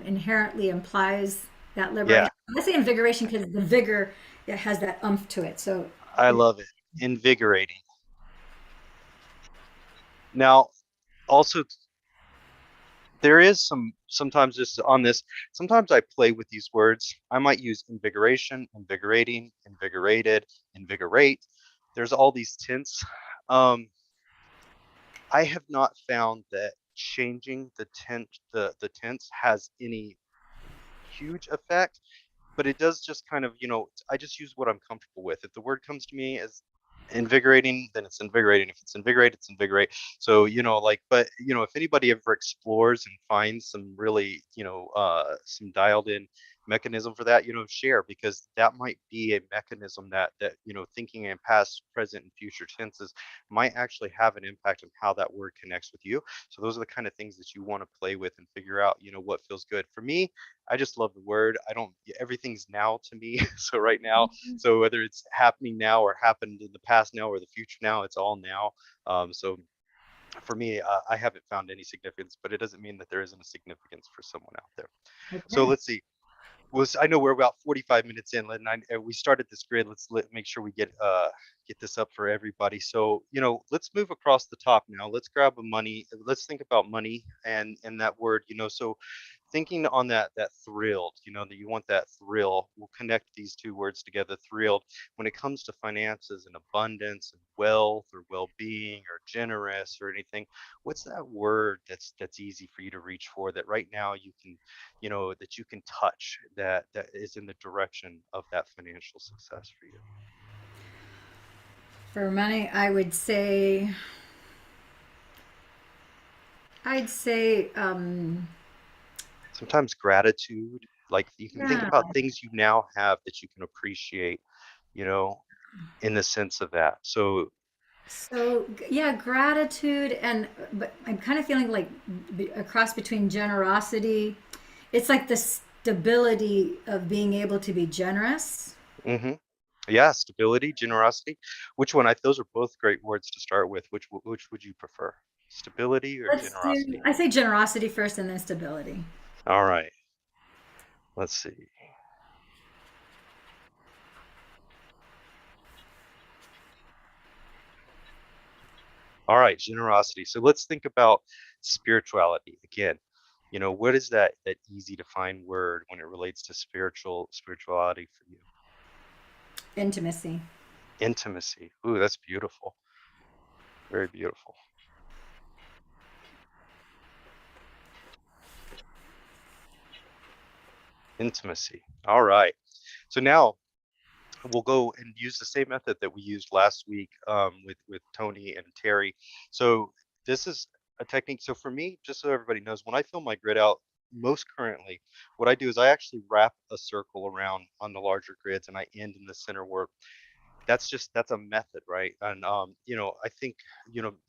inherently implies that yeah, liberation. I say invigoration because the vigor, it has that umph to it. So I love it. Invigorating. Now, also there is sometimes just on this, sometimes I play with these words. I might use invigoration, invigorating, invigorated, invigorate. There's all these tints. I have not found that changing the tense has any huge effect, but it does just kind of, I just use what I'm comfortable with. If the word comes to me as invigorating, then it's invigorating. If it's invigorate, it's invigorate. So, but if anybody ever explores and finds some really, some dialed in mechanism for that, share, because that might be a mechanism that thinking in past, present, and future tenses might actually have an impact on how that word connects with you. So those are the kind of things that you want to play with and figure out, what feels good for me. I just love the word. I don't, everything's now to me. So right now, so whether it's happening now or happened in the past now or the future now, it's all now. So for me, I haven't found any significance, but it doesn't mean that there isn't a significance for someone out there. So okay. let's see. I know we're about 45 minutes in, and we started this grid. Make sure we get this up for everybody. So let's move across the top now. Let's grab a money. Let's think about money and that word. So thinking on that thrilled, that you want that thrill. We'll connect these two words together. Thrilled when it comes to finances and abundance and wealth or well-being or generous or anything. What's that word that's easy for you to reach for, that right now you can, that you can touch, that is in the direction of that financial success for you? For money, I'd say, Sometimes gratitude, like you can think yeah. about things you now have that you can appreciate, you know, in the sense of that. So, So yeah, gratitude but I'm kind of feeling like a cross between generosity. It's like the stability of being able to be generous. hmm yeah, stability, generosity. Which one? Those are both great words to start with. Which would you prefer? Stability or generosity? I say generosity first and then stability. All right, let's see. All right, generosity. So let's think about spirituality again. What is that easy to find word when it relates to spirituality for you? Intimacy. Intimacy. Ooh, that's beautiful. Very beautiful. Intimacy. All right. So now we'll go and use the same method that we used last week, with Tony and Terry. So this is a technique. So for me, just so everybody knows, when I fill my grid out, most currently, what I do is I actually wrap a circle around on the larger grids and I end in the center where that's a method, right? And I think,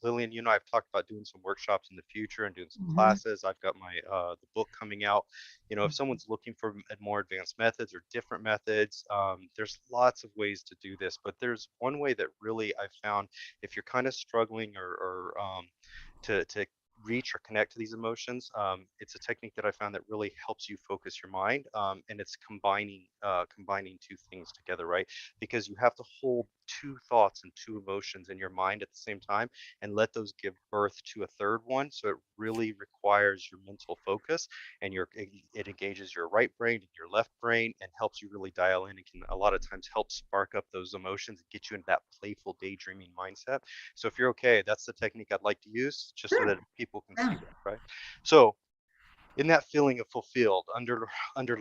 Lillian, I've talked about doing some workshops in the future and doing some Mhm. classes. I've got my the book coming out. If someone's looking for more advanced methods or different methods, there's lots of ways to do this, but there's one way that really I've found, if you're kind of struggling or to reach or connect to these emotions, it's a technique that I found that really helps you focus your mind, and it's combining two things together, right? Because you have to hold two thoughts and two emotions in your mind at the same time and let those give birth to a third one. So it really requires your mental focus, and it engages your right brain and your left brain and helps you really dial in, and can a lot of times help spark up those emotions and get you into that playful daydreaming mindset. So if you're okay, that's the technique I'd like to use, just so Sure. that people can Yeah. see that, right? So in that feeling of fulfilled, under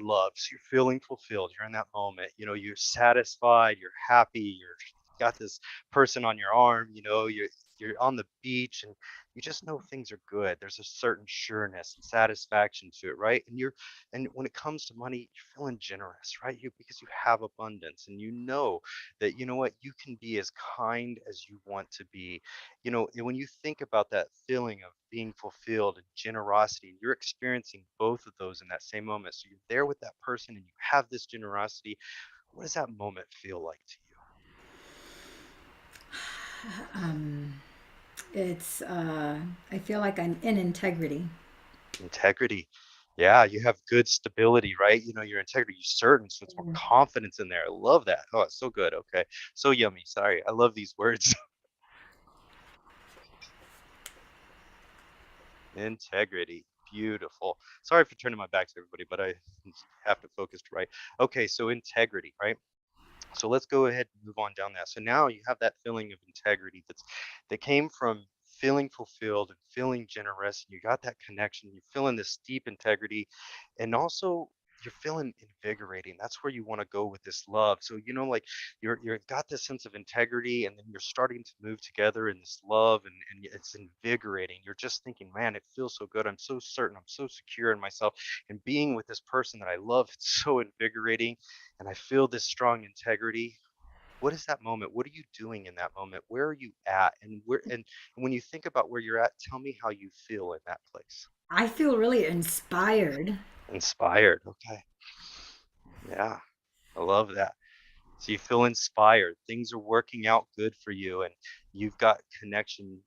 love, so you're feeling fulfilled, you're in that moment, you're satisfied, you're happy, you're got this person on your arm, you're on the beach, and you just know things are good. There's a certain sureness and satisfaction to it, right? And when it comes to money, you're feeling generous, right? Because you have abundance, and you know that, what, you can be as kind as you want to be. And when you think about that feeling of being fulfilled and generosity, you're experiencing both of those in that same moment. So you're there with that person and you have this generosity. What does that moment feel like to It's, I feel like I'm in integrity. you? Integrity. Yeah, you have good stability, right? Your integrity, you're certain, so it's more confidence in there. I love that. Oh, it's so good. Okay. So yummy. Sorry. I love these words. Integrity. Beautiful. Sorry for turning my back to everybody, but I have to focus to right. Okay, so integrity, right? So let's go ahead and move on down that. So now you have that feeling of integrity that came from feeling fulfilled and feeling generous, and you got that connection. You're feeling this deep integrity, and also you're feeling invigorating. That's where you want to go with this love. So like you're got this sense of integrity, and then you're starting to move together in this love, and it's invigorating. You're just thinking, man, it feels so good. I'm so certain. I'm so secure in myself, and being with this person that I love, it's so invigorating, and I feel this strong integrity. What is that moment? What are you doing in that moment? Where are you at? And when you think about where you're at, tell me how you feel in that place. I feel really inspired. Inspired. Okay. Yeah. I love that. So you feel inspired. Things are working out good for you, and you've got connection.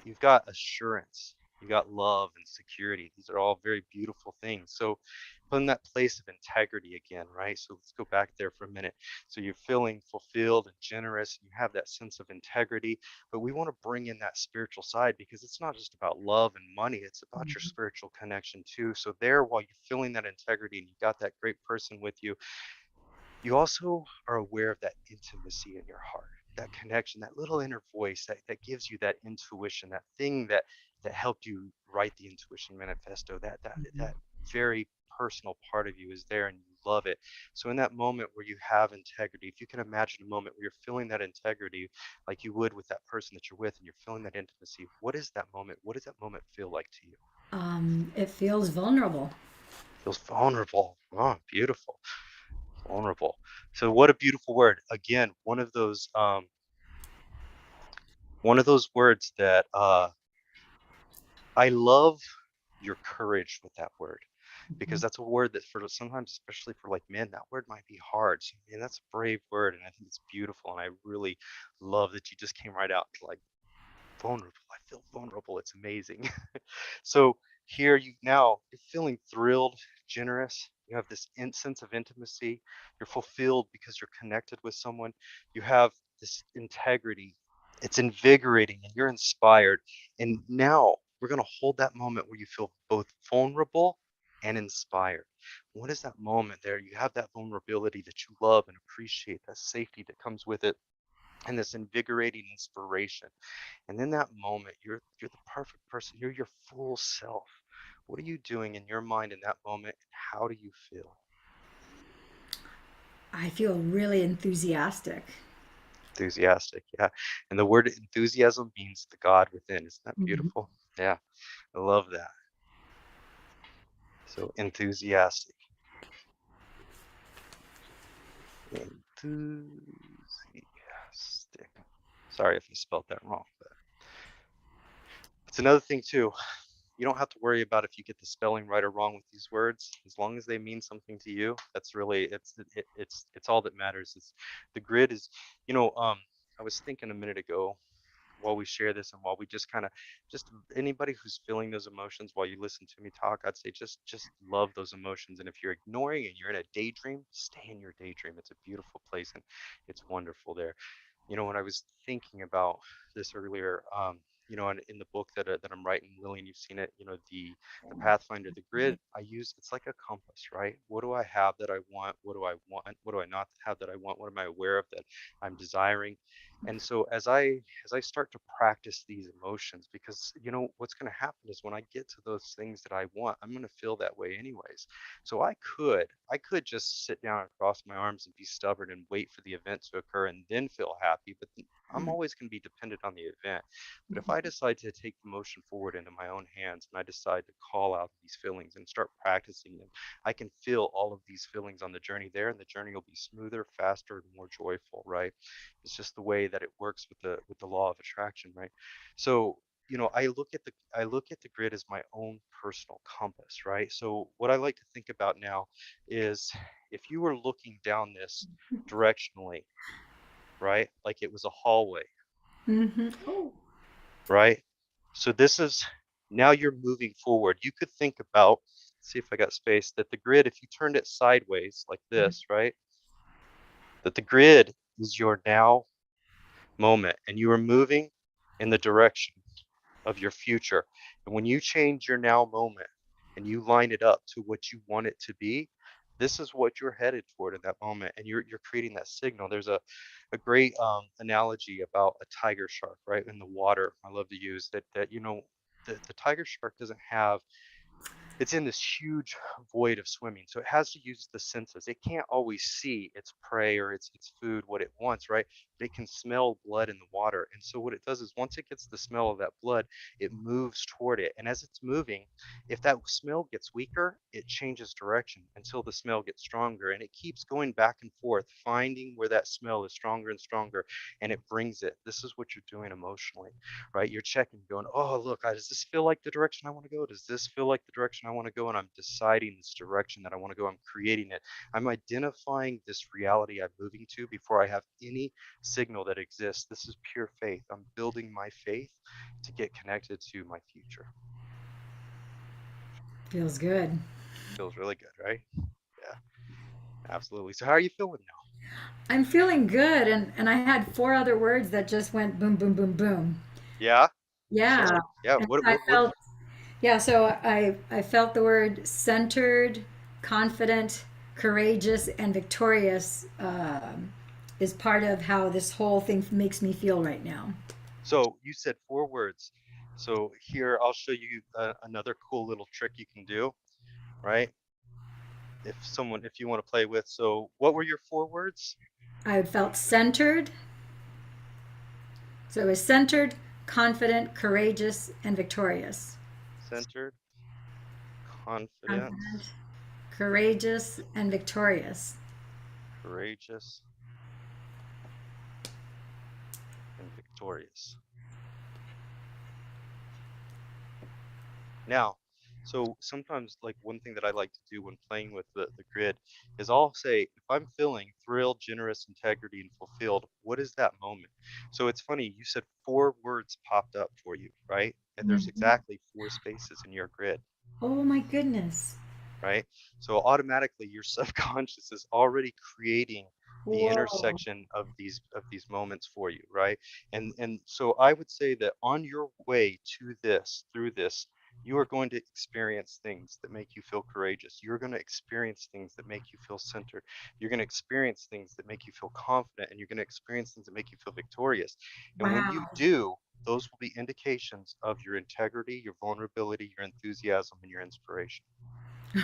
You've got assurance, you got love and security. These are all very beautiful things. So from that place of integrity again, right? So let's go back there for a minute. So you're feeling fulfilled and generous, and you have that sense of integrity, but we want to bring in that spiritual side, because it's not just about love and money, it's about your spiritual connection too. So there, while you're feeling that integrity and you got that great person with you, you also are aware of that intimacy in your heart, that connection, that little inner voice that gives you that intuition, that thing that helped you write the intuition manifesto, that very personal part of you is there, and you love it. So in that moment where you have integrity, if you can imagine a moment where you're feeling that integrity like you would with that person that you're with, and you're feeling that intimacy, what is that moment? What does that moment feel like to you? It feels vulnerable. Feels vulnerable. Oh, beautiful. Vulnerable. So what a beautiful word. Again, one of those words that I love your courage with that word, because that's a word that for sometimes, especially for like men, that word might be hard. So man, that's a brave word, and I think it's beautiful. And I really love that you just came right out like vulnerable. I feel vulnerable. It's amazing. So here you're feeling thrilled, generous. You have this sense of intimacy. You're fulfilled because you're connected with someone. You have this integrity. It's invigorating, and you're inspired. And now we're going to hold that moment where you feel both vulnerable and inspired. What is that moment there? You have that vulnerability that you love and appreciate, that safety that comes with it, and this invigorating inspiration. And in that moment, you're the perfect person. You're your full self. What are you doing in your mind in that moment, and how do you feel? I feel really enthusiastic. Enthusiastic, yeah. And the word enthusiasm means the God within. Isn't that Mhm. beautiful? Yeah, I love that. So enthusiastic. Enthusiastic. Sorry if I spelled that wrong, but it's another thing too. You don't have to worry about if you get the spelling right or wrong with these words. As long as they mean something to you, that's really it's all that matters. Is the grid is, you know, um, I was thinking a minute ago while we share this, and while we just kind of just anybody who's feeling those emotions while you listen to me talk, I'd say just love those emotions. And if you're ignoring and you're in a daydream, stay in your daydream. It's a beautiful place, and it's wonderful there. When I was thinking about this earlier, in the book that I'm writing, Lillian, you've seen it, the Pathfinder, the grid I use, it's like a compass, right? What do I have that I want? What do I want? What do I not have that I want? What am I aware of that I'm desiring? And so as I start to practice these emotions, because what's going to happen is when I get to those things that I want, I'm going to feel that way anyways. So I could just sit down and cross my arms and be stubborn and wait for the event to occur and then feel happy, but I'm always going to be dependent on the event. But if I decide to take the motion forward into my own hands and I decide to call out these feelings and start practicing them, I can feel all of these feelings on the journey there, and the journey will be smoother, faster, and more joyful, right? It's just the way that it works with the law of attraction, right? So I look at the grid as my own personal compass, right? So what I like to think about now is, if you were looking down this directionally, right? Like it was a hallway, Mm-hmm. Oh. right? So this is, now you're moving forward. You could think about, see if I got space, that the grid, if you turned it sideways like this, right? That the grid is your now moment, and you are moving in the direction of your future. And when you change your now moment and you line it up to what you want it to be, this is what you're headed toward in that moment, and you're creating that signal. There's a great analogy about a tiger shark, right, in the water. I love to use that. The tiger shark doesn't have, it's in this huge void of swimming, so it has to use the senses. It can't always see its prey or its food, what it wants, right? But it can smell blood in the water, and so what it does is, once it gets the smell of that blood, it moves toward it. And as it's moving, if that smell gets weaker, it changes direction until the smell gets stronger, and it keeps going back and forth, finding where that smell is stronger and stronger, and it brings it. This is what you're doing emotionally, right? You're checking, going, oh, look, does this feel like the direction I want to go? Does this feel like the direction I want to go? And I'm deciding this direction that I want to go. I'm creating it. I'm identifying this reality I'm moving to before I have any signal that exists. This is pure faith. I'm building my faith to get connected to my future. Feels good. Feels really good, right? Yeah, absolutely. So how are you feeling now? I'm feeling good, and I had four other words that just went boom, boom, boom, boom. Yeah, Yeah. sure. Yeah. And What I what what felt, yeah, so I felt the word centered, confident, courageous, and victorious is part of how this whole thing makes me feel right now. So you said four words. So here I'll show you another cool little trick you can do, right? If you want to play with. So what were your four words? I felt centered. So it was centered, confident, courageous, and victorious. Centered, confident, Confident, courageous, and victorious. courageous, and victorious. Now, so sometimes, like, one thing that I like to do when playing with the grid is, I'll say, if I'm feeling thrilled, generous, integrity, and fulfilled, what is that moment? So it's funny, you said four words popped up for you, right? And there's Mhm. exactly four spaces in your grid, Oh my goodness. right? So automatically your subconscious is already creating the Whoa. intersection of these moments for you, right? And so I would say that on your way to this, through this, you are going to experience things that make you feel courageous. You're going to experience things that make you feel centered. You're going to experience things that make you feel confident, and you're going to experience things that make you feel victorious. And when you Wow. do, those will be indications of your integrity, your vulnerability, your enthusiasm, and your inspiration.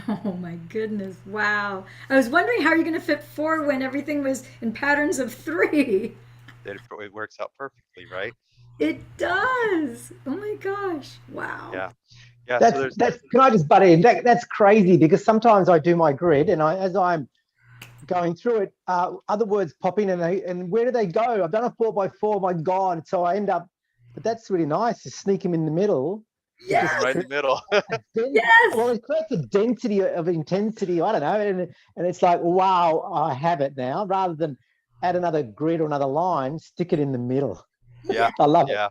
Oh my goodness. Wow. I was wondering how you're going to fit four when everything was in patterns of three. It works out perfectly, right? It does. Oh my gosh. Wow. Yeah. Yeah. So That's there's, that's. Can I just butt in? That's crazy because sometimes I do my grid, and as I'm going through it, other words pop in, and where do they go? I've done a 4x4. My God! So I end up, but that's really nice to sneak them in the middle. It stick them just right in Yes. the middle. Yes. well, it creates a density of intensity. I don't know, and it's like, wow, I have it now. Rather than add another grid or another line, stick it in the middle. Yeah. I love it. Yeah.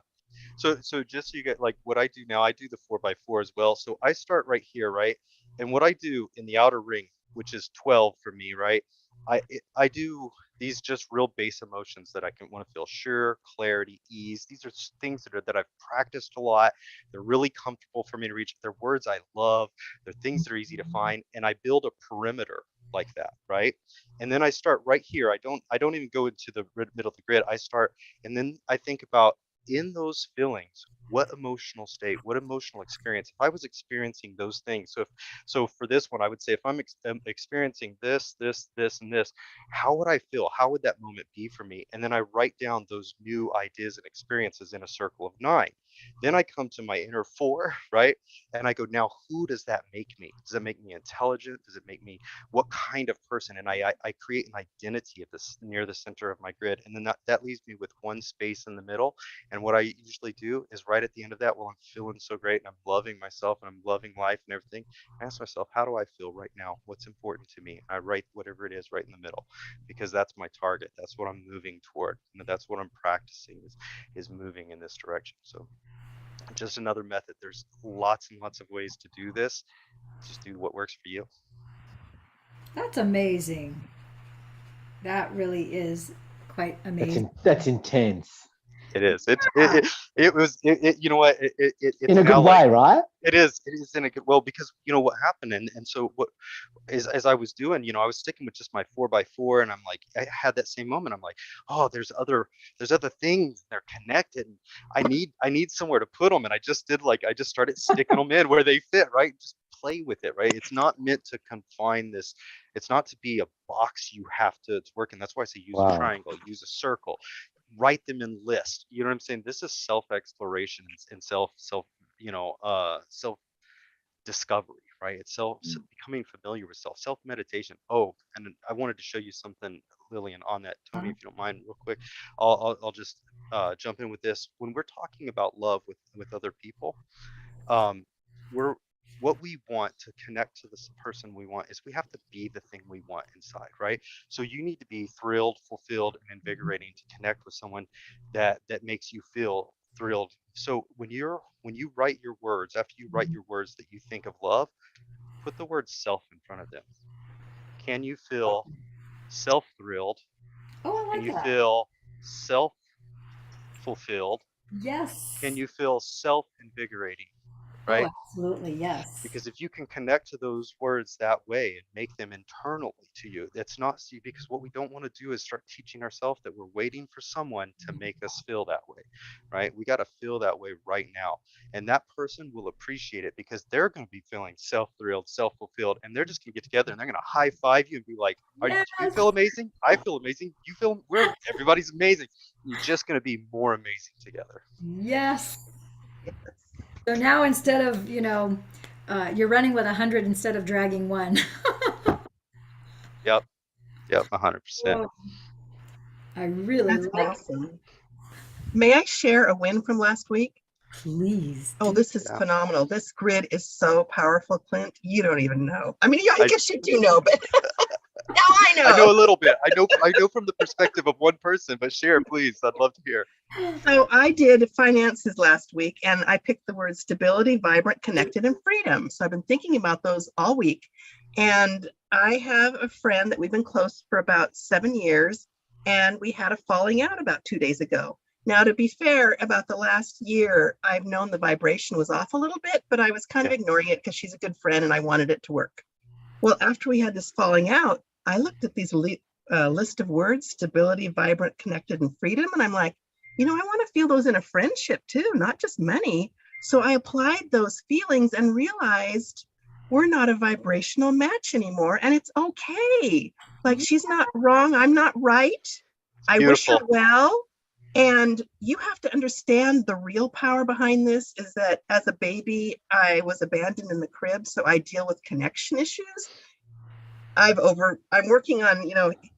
So just so you get, like, what I do now, I do the 4x4 as well. So I start right here, right? And what I do in the outer ring, which is 12 for me, right? I do these just real base emotions that I can want to feel: sure, clarity, ease. These are things that I've practiced a lot. They're really comfortable for me to reach. They're words I love. They're things that are easy to find, and I build a perimeter like that, right? And then I start right here. I don't even go into the middle of the grid. I start, and then I think about, in those feelings, what emotional state, what emotional experience, if I was experiencing those things. So for this one, I would say, if I'm experiencing this, and this, how would I feel? How would that moment be for me? And then I write down those new ideas and experiences in a circle of 9. Then I come to my inner 4, right? And I go, now who does that make me? Does it make me intelligent? Does it make me, what kind of person? And I create an identity at this near the center of my grid. And then that leaves me with one space in the middle. And what I usually do is, right at the end of that, while I'm feeling so great and I'm loving myself and I'm loving life and everything, I ask myself, how do I feel right now? What's important to me? I write whatever it is right in the middle, because that's my target. That's what I'm moving toward. And that's what I'm practicing, is moving in this direction. So just another method. There's lots and lots of ways to do this. Just do what works for you. That's amazing. That really is quite amazing. That's intense. It is. It was. You know what? It's In a good way, right? It is in a good, well, because you know what happened, and so what, as I was doing, I was sticking with just my 4x4, and I'm like, I had that same moment. I'm like, oh, there's other things. They're connected. And I need somewhere to put them, and I just started sticking them in where they fit, right? Just play with it, right? It's not meant to confine this. It's not to be a box you have to work in. That's why I say use a triangle, use a circle, write them in list. You know what I'm saying? This is self-exploration and self discovery, right? It's becoming familiar with self meditation. Oh, and I wanted to show you something, Lillian, on that. Tony, if you don't mind, real quick, I'll just jump in with this. When we're talking about love with other people, we're what we want to connect to this person we want is we have to be the thing we want inside, right? So you need to be thrilled, fulfilled, and invigorating to connect with someone that makes you feel thrilled. So when you write your words, after you write your words that you think of love, put the word self in front of them. Can you feel self-thrilled? Oh, I Can like you that. feel self-fulfilled? Yes. Can you feel self-invigorating? Oh, Right? absolutely. Yes. Because if you can connect to those words that way and make them internally to you, that's not, see, because what we don't want to do is start teaching ourselves that we're waiting for someone to make us feel that way, right? We got to feel that way right now. And that person will appreciate it, because they're going to be feeling self-thrilled, self-fulfilled, and they're just going to get together and they're going to high five you and be like, do you Yes. feel amazing? I feel amazing. You feel, everybody's amazing. You're just going to be more amazing together. Yes. So now instead of, you're running with 100 instead of dragging one. Yep. 100%. I really That's like. awesome. May I share a win from last week? Please. Oh, this is phenomenal. This grid is so powerful, Clint. You don't even know. I mean, I guess you do know, but now I know. I know a little bit. I know from the perspective of one person, but share, please. I'd love to hear. So I did finances last week, and I picked the words stability, vibrant, connected, and freedom. So I've been thinking about those all week. And I have a friend that we've been close for about 7 years, and we had a falling out about 2 days ago. Now, to be fair, about the last year, I've known the vibration was off a little bit, but I was kind of ignoring it because she's a good friend and I wanted it to work. Well, after we had this falling out, I looked at these list of words, stability, vibrant, connected, and freedom. And I'm like, I want to feel those in a friendship too, not just money. So I applied those feelings and realized we're not a vibrational match anymore. And it's okay. Like, she's not wrong. I'm not right. I wish her well. And you have to understand the real power behind this is that as a baby, I was abandoned in the crib. So I deal with connection issues. I'm working on,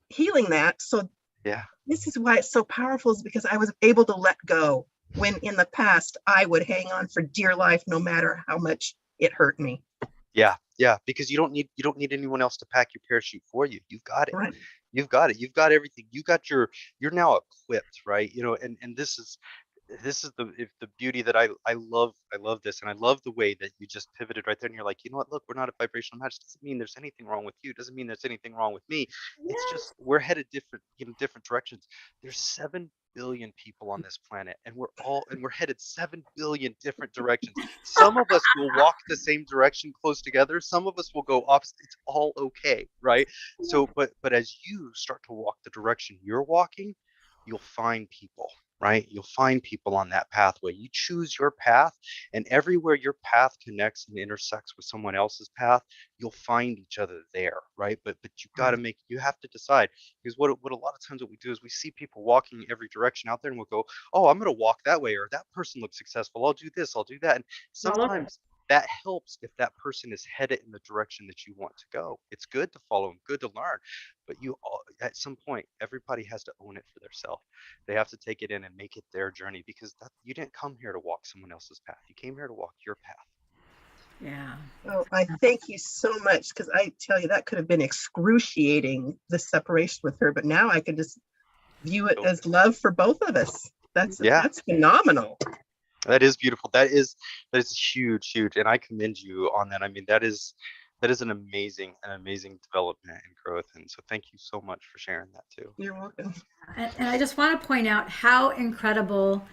healing that. So yeah, this is why it's so powerful, is because I was able to let go when in the past I would hang on for dear life, no matter how much it hurt me. Yeah, because you don't need anyone else to pack your parachute for you. You've got it. Right. You've got it. You've got everything. You're now equipped, right? And this is, this is the beauty that I love this, and I love the way that you just pivoted right there, and you're like, you know what, look, we're not a vibrational match. Doesn't mean there's anything wrong with you, doesn't mean there's anything wrong with me. It's just we're headed different, different directions. There's 7 billion people on this planet, and we're headed 7 billion different directions. Some of us will walk the same direction close together, some of us will go opposite. It's all okay, right? So but as you start to walk the direction you're walking, you'll find people, right? You'll find people on that pathway. You choose your path, and everywhere your path connects and intersects with someone else's path, you'll find each other there, right? But you have to decide, because what a lot of times what we do is we see people walking every direction out there, and we'll go, oh, I'm going to walk that way, or that person looks successful, I'll do this, I'll do that. And sometimes that helps if that person is headed in the direction that you want to go. It's good to follow them, good to learn, but at some point, everybody has to own it for themselves. They have to take it in and make it their journey, because you didn't come here to walk someone else's path. You came here to walk your path. Yeah. Oh, I thank you so much, because I tell you, that could have been excruciating, the separation with her, but now I can just view it as love for both of us. That's phenomenal. That is beautiful. That is huge, and I commend you on that. I mean, that is an amazing development and growth. And so thank you so much for sharing that too. You're welcome. And I just want to point out how incredible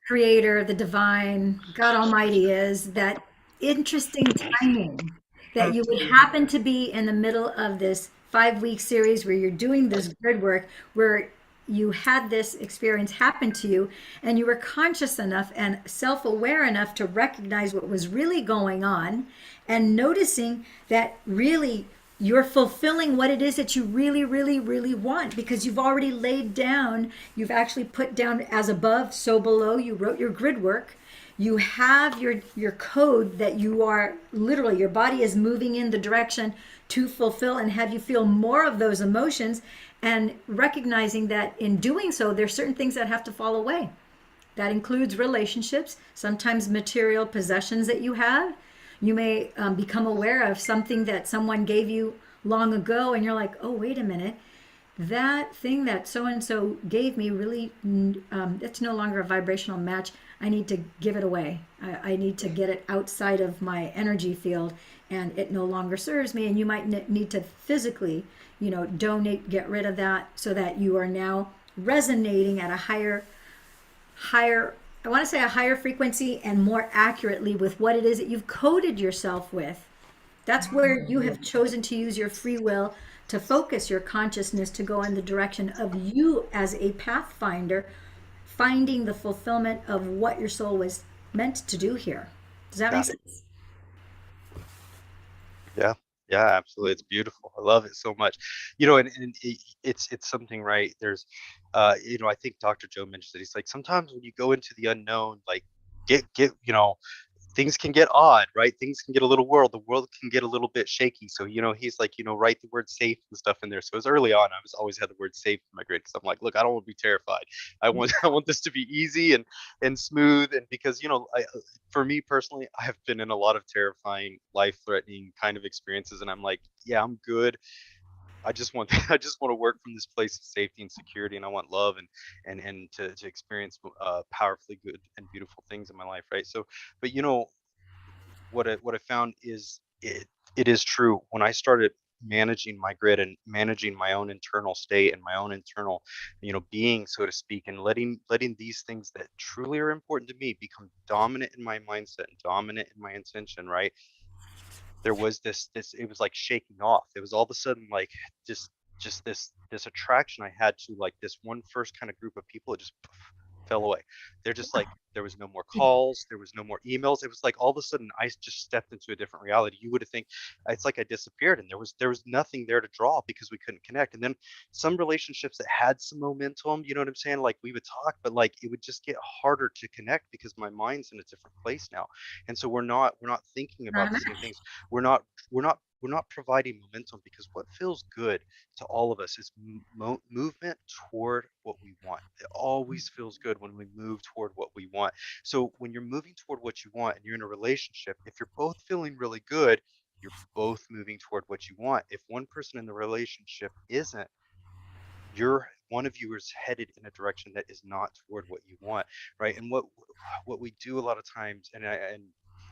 Creator, the divine, God Almighty is, that interesting timing that you would happen to be in the middle of this 5-week series where you're doing this grid work, where you had this experience happen to you, and you were conscious enough and self-aware enough to recognize what was really going on, and noticing that really you're fulfilling what it is that you really, really, really want, because you've already laid down, you've actually put down as above, so below, you wrote your grid work. You have your code that you are literally, your body is moving in the direction to fulfill and have you feel more of those emotions, and recognizing that in doing so, there's certain things that have to fall away. That includes relationships, sometimes material possessions that you have. You may become aware of something that someone gave you long ago, and you're like, oh, wait a minute. That thing that so and so gave me really, it's no longer a vibrational match. I need to give it away. I need to get it outside of my energy field, and it no longer serves me. And you might need to physically, donate, get rid of that, so that you are now resonating at a higher, I want to say a higher frequency, and more accurately with what it is that you've coded yourself with. That's where you have chosen to use your free will to focus your consciousness to go in the direction of you as a pathfinder, finding the fulfillment of what your soul was meant to do here. Does that make sense? Yeah, absolutely. It's beautiful. I love it so much. And it's something, right? There's, I think Dr. Joe mentioned that he's like, sometimes when you go into the unknown, like get, things can get odd, right? Things can get a little the world can get a little bit shaky. So, he's like, write the word safe and stuff in there. So as early on, I was always had the word safe in my grid, because I'm like, look, I don't want to be terrified. I want this to be easy and smooth. And because, for me personally, I have been in a lot of terrifying, life-threatening kind of experiences. And I'm like, yeah, I'm good. I just want to work from this place of safety and security, and I want love and to experience powerfully good and beautiful things in my life, right? So, but what I found is it is true. When I started managing my grid and managing my own internal state and my own internal, being, so to speak, and letting these things that truly are important to me become dominant in my mindset and dominant in my intention, right? There was this it was like shaking off. It was all of a sudden like just this attraction I had to like this one first kind of group of people. It just fell away. They're just like, there was no more calls, there was no more emails. It was like all of a sudden I just stepped into a different reality. You would have think it's like I disappeared, and there was nothing there to draw because we couldn't connect. And then some relationships that had some momentum, you know what I'm saying? Like we would talk, but like it would just get harder to connect because my mind's in a different place now. And so we're not thinking about the same things. We're not providing momentum, because what feels good to all of us is movement toward what we want. It always feels good when we move toward what we want. So when you're moving toward what you want and you're in a relationship, if you're both feeling really good, you're both moving toward what you want. If one person in the relationship isn't, you're one of you is headed in a direction that is not toward what you want, right? And what we do a lot of times, and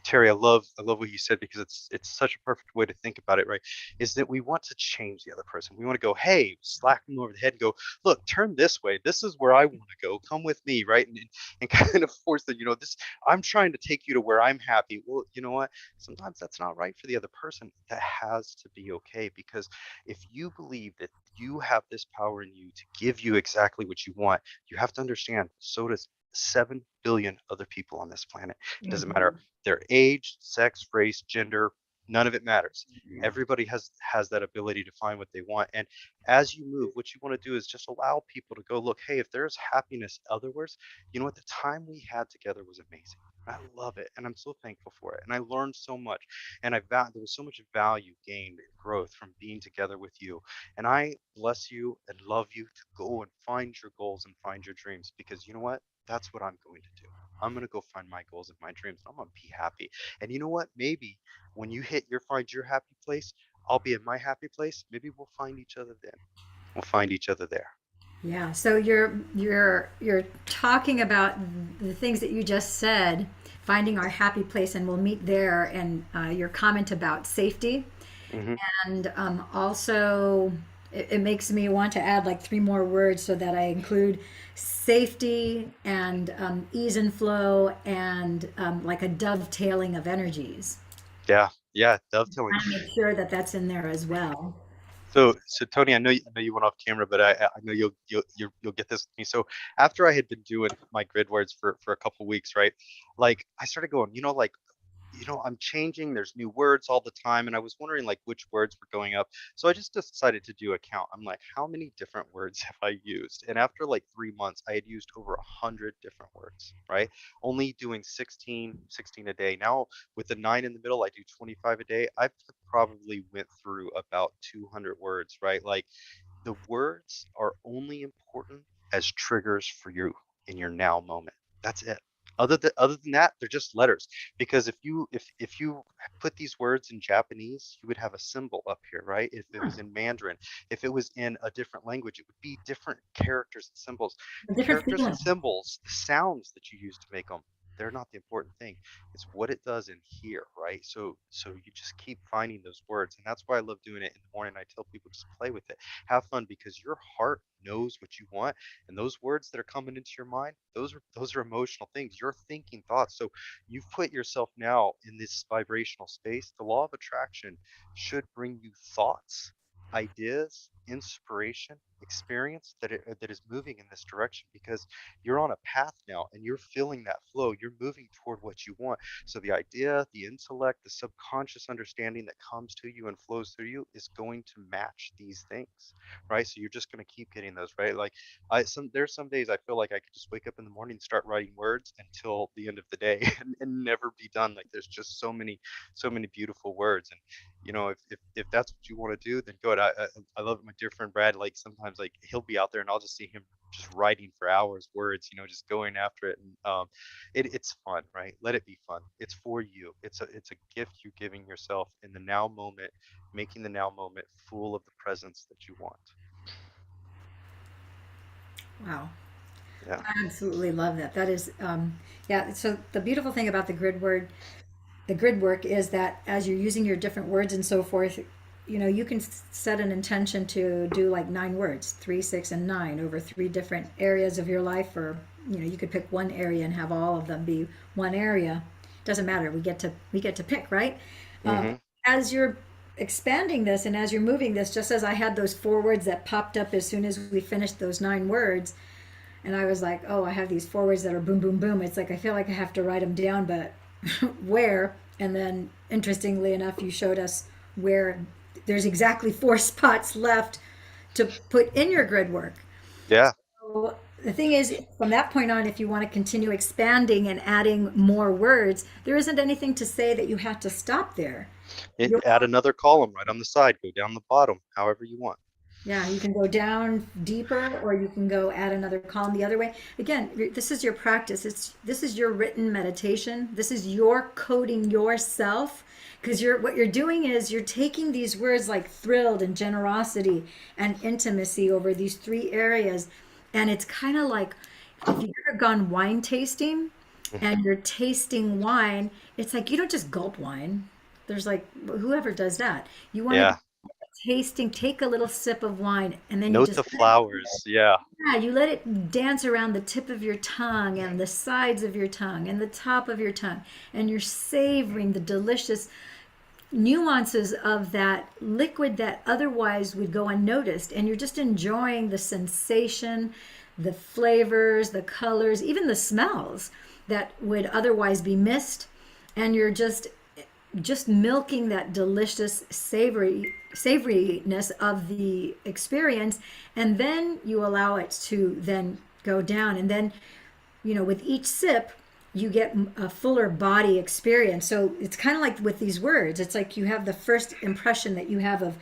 Terry, I love what you said, because it's such a perfect way to think about it, right? Is that we want to change the other person. We want to go, hey, slack them over the head and go, look, turn this way. This is where I want to go. Come with me, right? And kind of force that, this, I'm trying to take you to where I'm happy. Well, you know what? Sometimes that's not right for the other person. That has to be okay, because if you believe that you have this power in you to give you exactly what you want, you have to understand, so does 7 billion other people on this planet. It doesn't matter their age, sex, race, gender, none of it matters. Everybody has that ability to find what they want. And as you move, what you want to do is just allow people to go, look, hey, if there's happiness otherwhere, you know what, the time we had together was amazing. I love it, and I'm so thankful for it. And I learned so much, and there was so much value gained and growth from being together with you. And I bless you and love you to go and find your goals and find your dreams, because you know what? That's what I'm going to do. I'm going to go find my goals and my dreams. I'm going to be happy. And you know what? Maybe when you find your happy place, I'll be in my happy place. Maybe we'll find each other then. We'll find each other there. Yeah. So you're talking about the things that you just said, finding our happy place, and we'll meet there. And your comment about safety, Hmm. and also it makes me want to add like 3 more words so that I include safety and ease and flow, and like a dovetailing of energies. Yeah. Yeah. Dovetailing. I make sure that that's in there as well. So Tony, I know you went off camera, but I know you'll get this with me. So after I had been doing my grid words for a couple weeks, right? Like I started going, like, I'm changing. There's new words all the time, and I was wondering like which words were going up. So I just decided to do a count. I'm like, how many different words have I used? And after like 3 months, I had used over 100 different words, right? Only doing 16 a day. Now with the 9 in the middle, I do 25 a day. I probably went through about 200 words, right? Like the words are only important as triggers for you in your now moment. That's it. Other than that, they're just letters. Because if you put these words in Japanese, you would have a symbol up here, right? If it was in Mandarin, if it was in a different language, it would be different characters and symbols. A The different characters and feeling. symbols, the sounds that you use to make them, they're not the important thing. It's what it does in here, right? So you just keep finding those words, and that's why I love doing it in the morning. I tell people, just play with it, have fun, because your heart knows what you want, and those words that are coming into your mind, those are emotional things. You're thinking thoughts. So you've put yourself now in this vibrational space. The law of attraction should bring you thoughts, ideas, inspiration, experience that is moving in this direction, because you're on a path now and you're feeling that flow. You're moving toward what you want. So the idea, the intellect, the subconscious understanding that comes to you and flows through you is going to match these things, right? So you're just going to keep getting those, right? Like there's some days I feel like I could just wake up in the morning and start writing words until the end of the day and never be done. Like there's just so many beautiful words. And if that's what you want to do, then go ahead. I love my dear friend Brad. Like sometimes like he'll be out there and I'll just see him just writing for hours words, just going after it. And it's fun, right? Let it be fun. It's for you. It's a gift you're giving yourself in the now moment, making the now moment full of the presence that you want. Wow. Yeah. I absolutely love that. That is, yeah. So the beautiful thing about the grid work is that as you're using your different words and so forth, you can set an intention to do like 9 words, 3, 6, and 9 over 3 different areas of your life, or you could pick one area and have all of them be one area. Doesn't matter. We get to pick, right? Hmm. As you're expanding this and as you're moving this, just as I had those 4 words that popped up as soon as we finished those 9 words, and I was like, oh, I have these 4 words that are boom, boom, boom. It's like I feel like I have to write them down, but where? And then, interestingly enough, you showed us where there's exactly 4 spots left to put in your grid work. Yeah. So the thing is, from that point on, if you want to continue expanding and adding more words, there isn't anything to say that you have to stop there. You're Add another column right on the side. Go down the bottom, however you want. Yeah, you can go down deeper or you can go add another column the other way. Again, this is your practice. This is your written meditation. This is your coding yourself because what you're doing is you're taking these words like thrilled and generosity and intimacy over these three areas, and it's kind of like if you've ever gone wine tasting and you're tasting wine, it's like you don't just gulp wine. There's like whoever does that. You want to Yeah. tasting, take a little sip of wine, and then you Note just the flowers. Yeah. yeah, you let it dance around the tip of your tongue and the sides of your tongue and the top of your tongue, and you're savoring the delicious nuances of that liquid that otherwise would go unnoticed, and you're just enjoying the sensation, the flavors, the colors, even the smells that would otherwise be missed, and you're just milking that delicious savoriness of the experience, and then you allow it to then go down, and then with each sip you get a fuller body experience. So it's kind of like with these words, it's like you have the first impression that you have of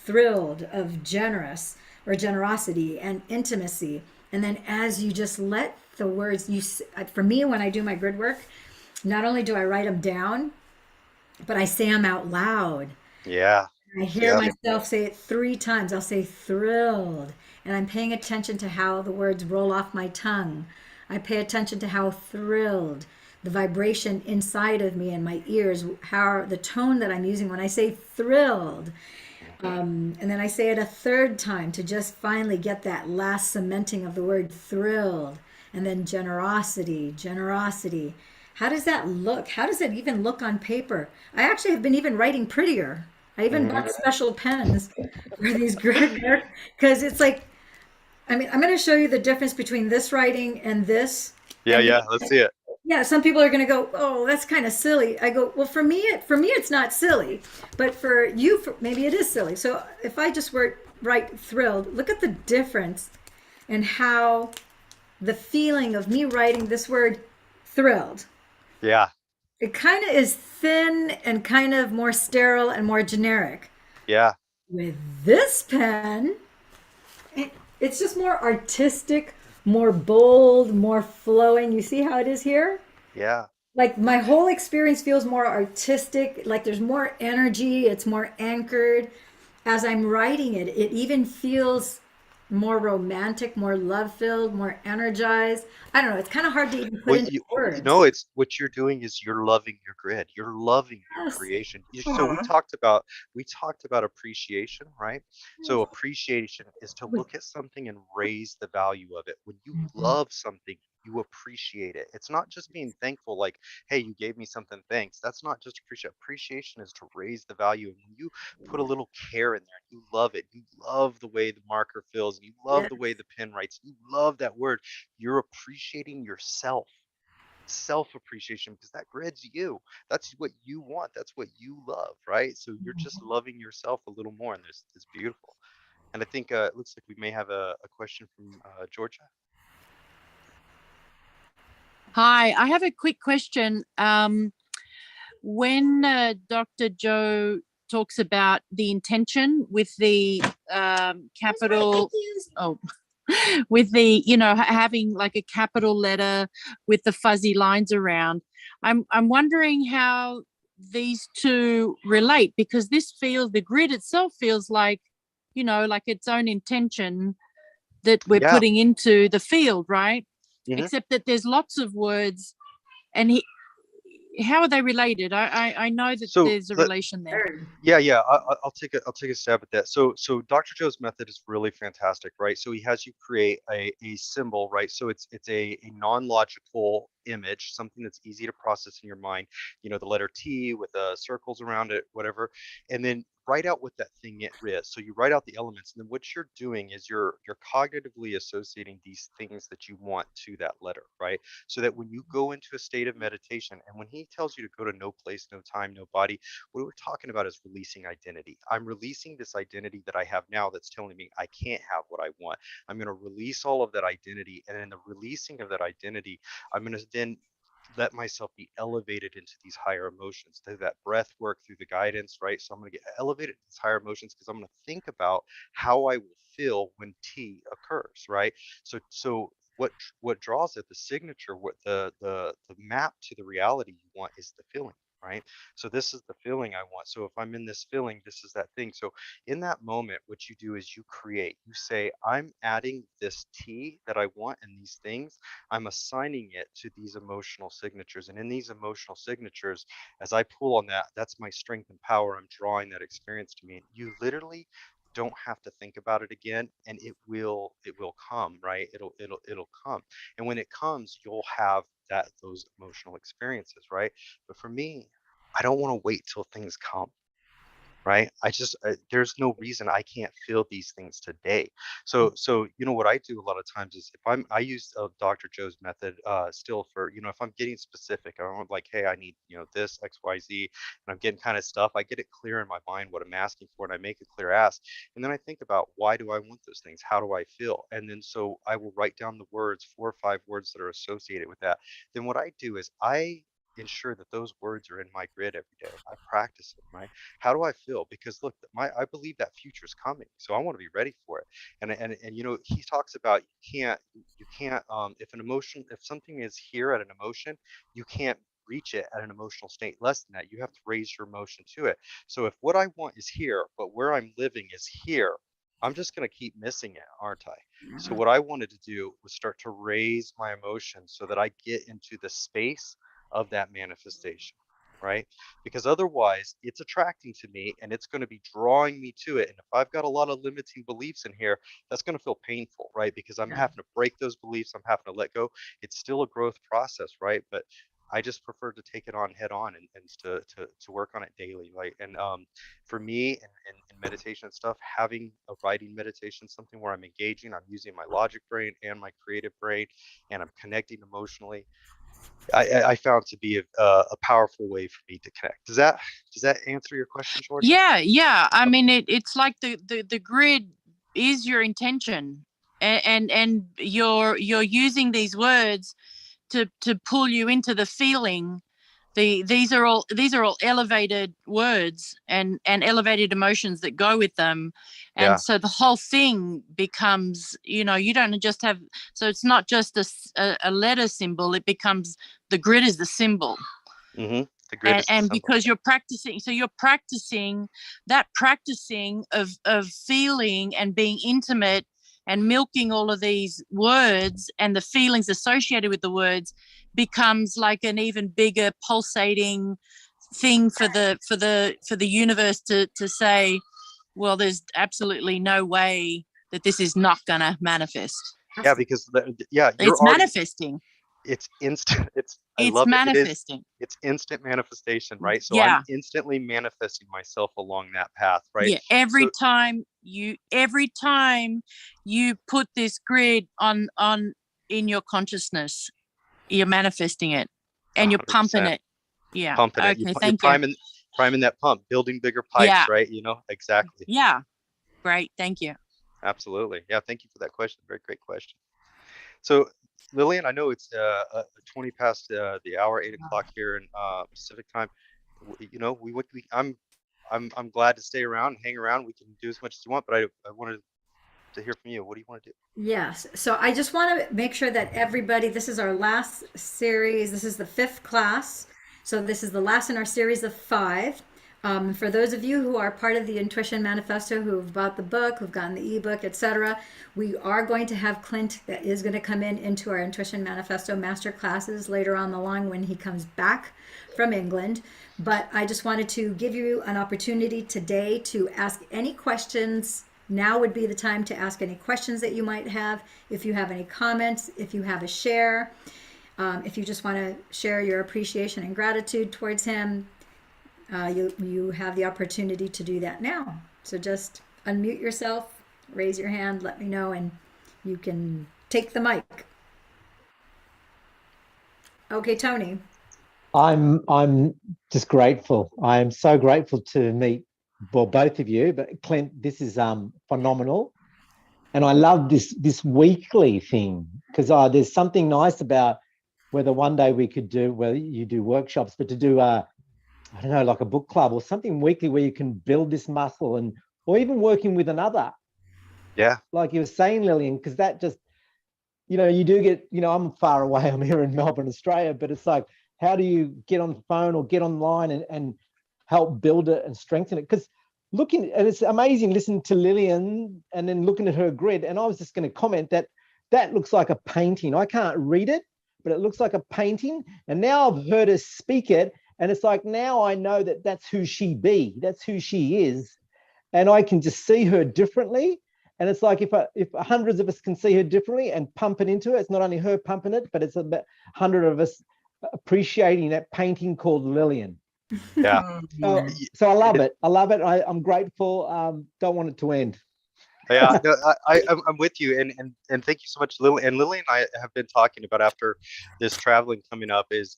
thrilled, of generous or generosity and intimacy, and then as you just let the words for me, when I do my grid work, not only do I write them down, but I say them out loud. Yeah. I hear Yeah. myself say it 3 times. I'll say thrilled, and I'm paying attention to how the words roll off my tongue. I pay attention to how thrilled, the vibration inside of me and my ears, how the tone that I'm using when I say thrilled. And then I say it a third time to just finally get that last cementing of the word thrilled. And then generosity, generosity. How does that look? How does it even look on paper? I actually have been even writing prettier. I even Mhm. bought special pens for these grid work because it's like, I mean, I'm going to show you the difference between this writing and this. Yeah. And Yeah. Let's see it. yeah, some people are going to go, "Oh, that's kind of silly." I go, "Well, for me, it's not silly, but for you, maybe it is silly." So if I just write thrilled, look at the difference and how the feeling of me writing this word thrilled. Yeah. It kind of is thin and kind of more sterile and more generic. Yeah. With this pen, it's just more artistic, more bold, more flowing. You see how it is here? Yeah. Like my whole experience feels more artistic, like there's more energy, it's more anchored. As I'm writing it, it even feels more romantic, more love filled, more energized. I don't know, it's kind of hard to even put Well, into you words. know, it's what you're doing is you're loving your grid. You're loving your Yes. creation. So Aw. we talked about appreciation, right? So appreciation is to look at something and raise the value of it. When you love something, you appreciate it. It's not just being thankful, like, hey, you gave me something, thanks. That's not just appreciation. Appreciation is to raise the value. And when you put a little care in there, you love it. You love the way the marker feels, and you love Yes. the way the pen writes. You love that word. You're appreciating yourself. Self appreciation, because that grid's you. That's what you want. That's what you love, right? So you're just loving yourself a little more, and this is beautiful. And I think it looks like we may have a question from Georgia. Hi, I have a quick question. When Dr. Joe talks about the intention with the capital, with the, having like a capital letter with the fuzzy lines around, I'm wondering how these two relate, because the grid itself feels like, like its own intention that we're Yeah. putting into the field, right? Mhm. Except that there's lots of words, and how are they related? I know that So there's a relation there. yeah, I'll take a stab at that. So Dr. Joe's method is really fantastic, right? So he has you create a symbol, right? So it's a non-logical image, something that's easy to process in your mind. The letter T with circles around it, whatever, and then write out what that thing is. So you write out the elements, and then what you're doing is you're cognitively associating these things that you want to that letter, right? So that when you go into a state of meditation, and when he tells you to go to no place, no time, no body, what we're talking about is releasing identity. I'm releasing this identity that I have now that's telling me I can't have what I want. I'm going to release all of that identity. And in the releasing of that identity, I'm going to then let myself be elevated into these higher emotions through that breath work, through the guidance, right? So I'm going to get elevated to these higher emotions because I'm going to think about how I will feel when T occurs, right? So what draws it, the signature, what the map to the reality you want is the feeling, right? So this is the feeling I want. So if I'm in this feeling, this is that thing. So in that moment, what you do is you create, you say, I'm adding this T that I want in these things. I'm assigning it to these emotional signatures. And in these emotional signatures, as I pull on that, that's my strength and power. I'm drawing that experience to me. And you literally don't have to think about it again, and it will come, right? It'll come. And when it comes, you'll have those emotional experiences, right? But for me, I don't want to wait till things come, right? There's no reason I can't feel these things today. So you know what I do a lot of times is I use Dr. Joe's method still for, if I'm getting specific, I'm like, hey, I need, this XYZ, and I'm getting kind of stuff. I get it clear in my mind what I'm asking for, and I make a clear ask, and then I think about, why do I want those things? How do I feel? And then so I will write down the words, 4 or 5 words that are associated with that. Then what I do is I ensure that those words are in my grid every day. I practice them, right? How do I feel? Because look, I believe that future is coming, so I want to be ready for it. And he talks about you can't if something is here at an emotion, you can't reach it at an emotional state less than that. You have to raise your emotion to it. So if what I want is here, but where I'm living is here, I'm just going to keep missing it, aren't I? So what I wanted to do was start to raise my emotion so that I get into the space of that manifestation, right? Because otherwise it's attracting to me and it's going to be drawing me to it. And if I've got a lot of limiting beliefs in here, that's going to feel painful, right? Because I'm having to break those beliefs, I'm having to let go. It's still a growth process, right? But I just prefer to take it on head on and to work on it daily. Like, and for me in meditation and stuff, having a writing meditation, something where I'm engaging, I'm using my logic brain and my creative brain, and I'm connecting emotionally. I found to be a powerful way for me to connect. Does that answer your question, Georgia? Yeah. I mean, it's like the grid is your intention, and you're using these words to pull you into the feeling. These are all elevated words and elevated emotions that go with them. And so the whole thing becomes, you don't just have, so it's not just a letter symbol, it becomes, the grid is the symbol. Mm-hmm. The grid is the symbol. Because you're practicing of feeling and being intimate and milking all of these words and the feelings associated with the words becomes like an even bigger pulsating thing for the universe to say, well, there's absolutely no way that this is not gonna manifest. Yeah, because it's manifesting. It's instant. It's manifesting. It's instant manifestation, right? So I'm instantly manifesting myself along that path, right? Yeah. Every time you put this grid on in your consciousness, you're manifesting it, and 100%. You're pumping it. Yeah. Pumping it. You're priming that pump, building bigger pipes, right? Exactly. Yeah. Great. Thank you. Absolutely. Yeah. Thank you for that question. Very great question. So, Lillian, I know it's 20 past the hour, 8 o'clock here in Pacific time. I'm glad to stay around and hang around. We can do as much as you want, but I wanted to hear from you. What do you want to do? Yes. So I just want to make sure that everybody, this is our last series. This is the 5th class. So this is the last in our series of 5. For those of you who are part of the Intuition Manifesto, who've bought the book, who've gotten the ebook, etc., we are going to have Clint that is going to come into our Intuition Manifesto master classes later on the line when he comes back from England. But I just wanted to give you an opportunity today to ask any questions. Now would be the time to ask any questions that you might have. If you have any comments, if you have a share, if you just want to share your appreciation and gratitude towards him, you have the opportunity to do that now. So just unmute yourself, raise your hand, let me know, and you can take the mic. Okay, Tony. I'm just grateful. I am so grateful to meet both of you. But Clint, this is phenomenal, and I love this weekly thing because there's something nice about whether one day we could do, whether you do workshops, but to do I don't know, like a book club or something weekly where you can build this muscle, and or even working with another. Yeah. Like you were saying, Lillian, because that just, you do get, I'm far away. I'm here in Melbourne, Australia, but it's like, how do you get on the phone or get online and help build it and strengthen it? Because and it's amazing listening to Lillian and then looking at her grid. And I was just going to comment that looks like a painting. I can't read it, but it looks like a painting. And now I've heard her speak it. And it's like, now I know that that's who that's who she is. And I can just see her differently. And it's like, if hundreds of us can see her differently and pump it into it, it's not only her pumping it, but it's about 100 of us appreciating that painting called Lillian. Yeah. So I love it. I'm grateful. Don't want it to end. Yeah, no, I'm with you, and thank you so much, Lily. And Lily and I have been talking about, after this traveling coming up, is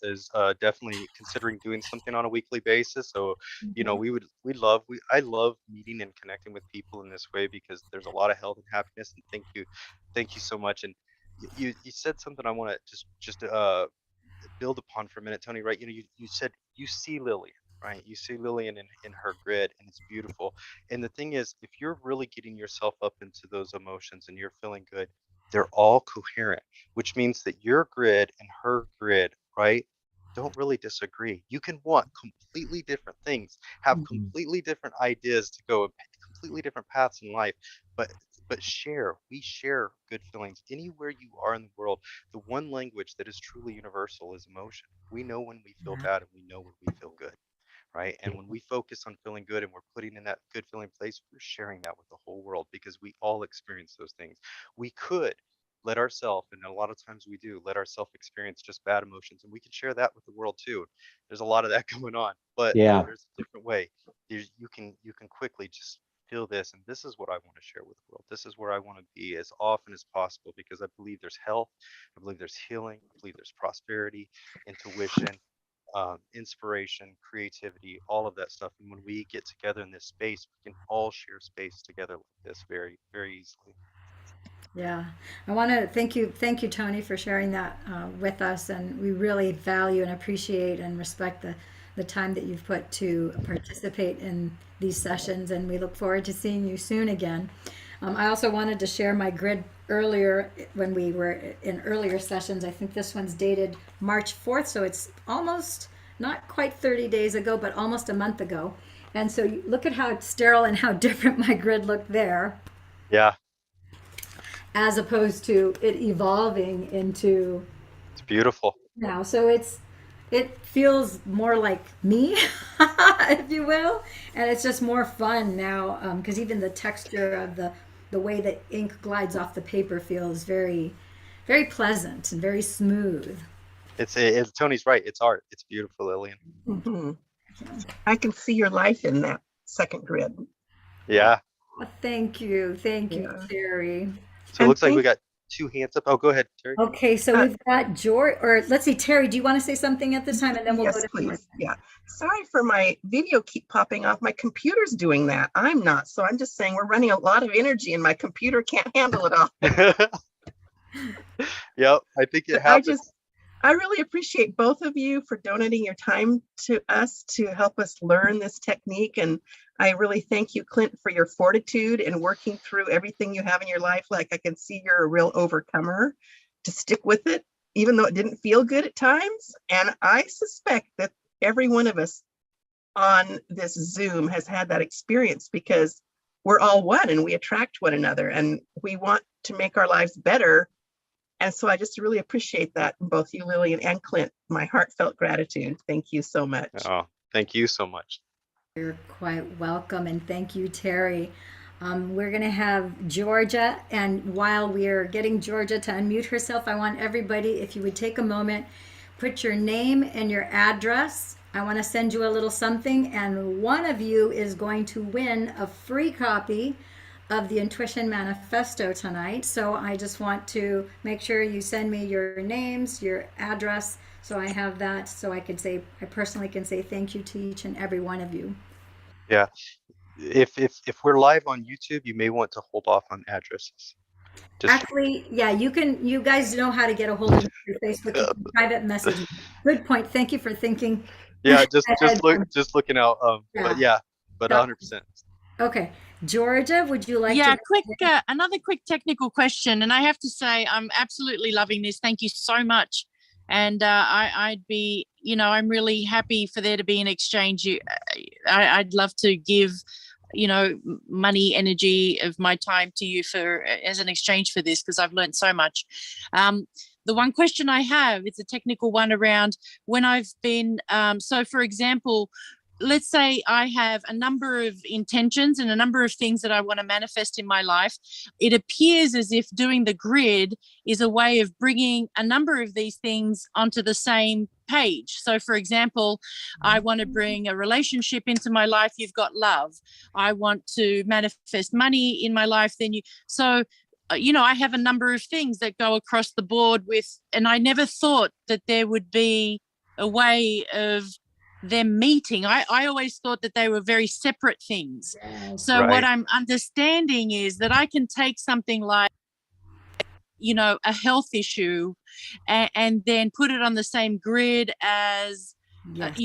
definitely considering doing something on a weekly basis. So, I love meeting and connecting with people in this way, because there's a lot of health and happiness. And thank you so much. And you said something I want to just build upon for a minute, Tony. Right? You said you see Lily. Right, you see Lillian in her grid, and it's beautiful. And the thing is, if you're really getting yourself up into those emotions and you're feeling good, they're all coherent, which means that your grid and her grid, right, don't really disagree. You can want completely different things, have completely different ideas to go completely different paths in life, but we share good feelings. Anywhere you are in the world, the one language that is truly universal is emotion. We know when we feel bad, and we know when we feel good. Right. And when we focus on feeling good and we're putting in that good feeling place, we're sharing that with the whole world, because we all experience those things. We could let ourselves, and a lot of times we do, let ourselves experience just bad emotions, and we can share that with the world too. There's a lot of that going on, but there's a different way. You can quickly just feel this, and this is what I want to share with the world. This is where I want to be as often as possible, because I believe there's health, I believe there's healing, I believe there's prosperity, intuition, inspiration, creativity, all of that stuff. And when we get together in this space, we can all share space together like this very, very easily. Yeah, I want to thank you, Tony, for sharing that with us, and we really value and appreciate and respect the time that you've put to participate in these sessions, and we look forward to seeing you soon again. I also wanted to share my grid earlier when we were in earlier sessions. I think this one's dated March 4th, so it's almost not quite 30 days ago, but almost a month ago. And so you look at how sterile and how different my grid looked there. Yeah. As opposed to it evolving into, it's beautiful now. So it feels more like me, if you will, and it's just more fun now, because even the texture of the way that ink glides off the paper feels very, very pleasant and very smooth. It's Tony's right, it's art. It's beautiful, Lillian. I can see your life in that second grid. Yeah. Well, thank you, Terry. So it looks like we got two hands up. Oh, go ahead, Terry. Okay, so we've got George, or let's see, Terry, do you want to say something at this time, and then we'll go to please. Yeah. Sorry for my video keep popping off. My computer's doing that. I'm not. So I'm just saying we're running a lot of energy and my computer can't handle it all. Yep, I think it happens. I really appreciate both of you for donating your time to us to help us learn this technique. And I really thank you, Clint, for your fortitude and working through everything you have in your life. Like, I can see you're a real overcomer to stick with it, even though it didn't feel good at times. And I suspect that every one of us on this Zoom has had that experience, because we're all one and we attract one another and we want to make our lives better. And so I just really appreciate that, both you, Lillian, and Clint. My heartfelt gratitude. Thank you so much. Oh, thank you so much. You're quite welcome, and thank you, Terry. We're going to have Georgia, and while we're getting Georgia to unmute herself, I want everybody, if you would take a moment, put your name and your address. I want to send you a little something, and one of you is going to win a free copy of the Intuition Manifesto tonight. So I just want to make sure you send me your names, your address, so I have that, so I personally can say thank you to each and every one of you. Yeah. If we're live on YouTube, you may want to hold off on addresses. Just Actually, yeah, you guys know how to get a hold of me through Facebook. You can private message me. Good point. Thank you for thinking yeah, ahead. just looking out. But Yeah. yeah, but Got- 100%. Okay. Georgia, would you like Yeah, to? another quick technical question, and I have to say I'm absolutely loving this. Thank you so much. And I'd be, I'm really happy for there to be an exchange. I'd love to give, money, energy of my time to you as an exchange for this, because I've learned so much. The one question I have, it's a technical one around when I've been, so for example, let's say I have a number of intentions and a number of things that I want to manifest in my life. It appears as if doing the grid is a way of bringing a number of these things onto the same page. So, for example, I want to bring a relationship into my life. You've got love. I want to manifest money in my life. I have a number of things that go across the board and I never thought that there would be a way of them meeting. I always thought that they were very separate things. Yes. So what Right. I'm understanding is that I can take something like, a health issue and then put it on the same grid as, Yes.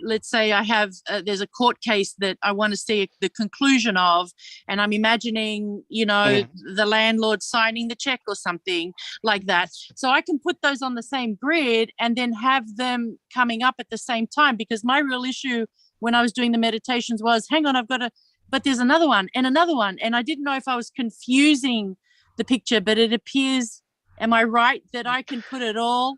let's say I have, there's a court case that I want to see the conclusion of, and I'm imagining, the landlord signing the check or something like that. So I can put those on the same grid and then have them coming up at the same time, because my real issue when I was doing the meditations was, hang on, but there's another one and another one. And I didn't know if I was confusing the picture, but it appears, am I right that I can put it all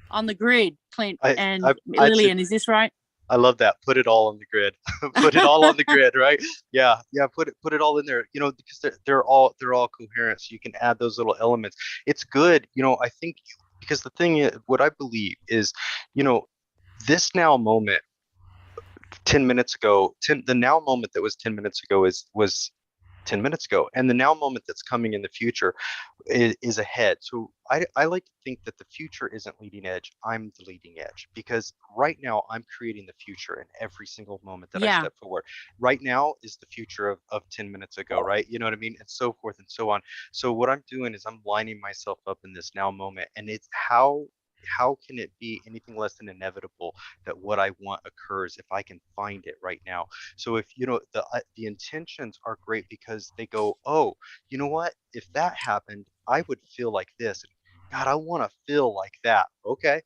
on the grid, Clint and Lillian? Is this right? I love that. Put it all on the grid. Put it all on the grid, right? Yeah. Put it all in there. Because they're all coherent. So you can add those little elements. It's good. I think because the thing is, what I believe is, this now moment, 10 minutes ago, the now moment that was 10 minutes ago was 10 minutes ago, and the now moment that's coming in the future is ahead. So I like to think that the future isn't leading edge, I'm the leading edge, because right now I'm creating the future in every single moment that I step forward. Right now is the future of 10 minutes ago, right? You know what I mean? And so forth and so on. So what I'm doing is I'm lining myself up in this now moment, and it's how can it be anything less than inevitable that what I want occurs if I can find it right now? So if the intentions are great, because they go, oh, you know what? If that happened, I would feel like this. God, I want to feel like that. Okay,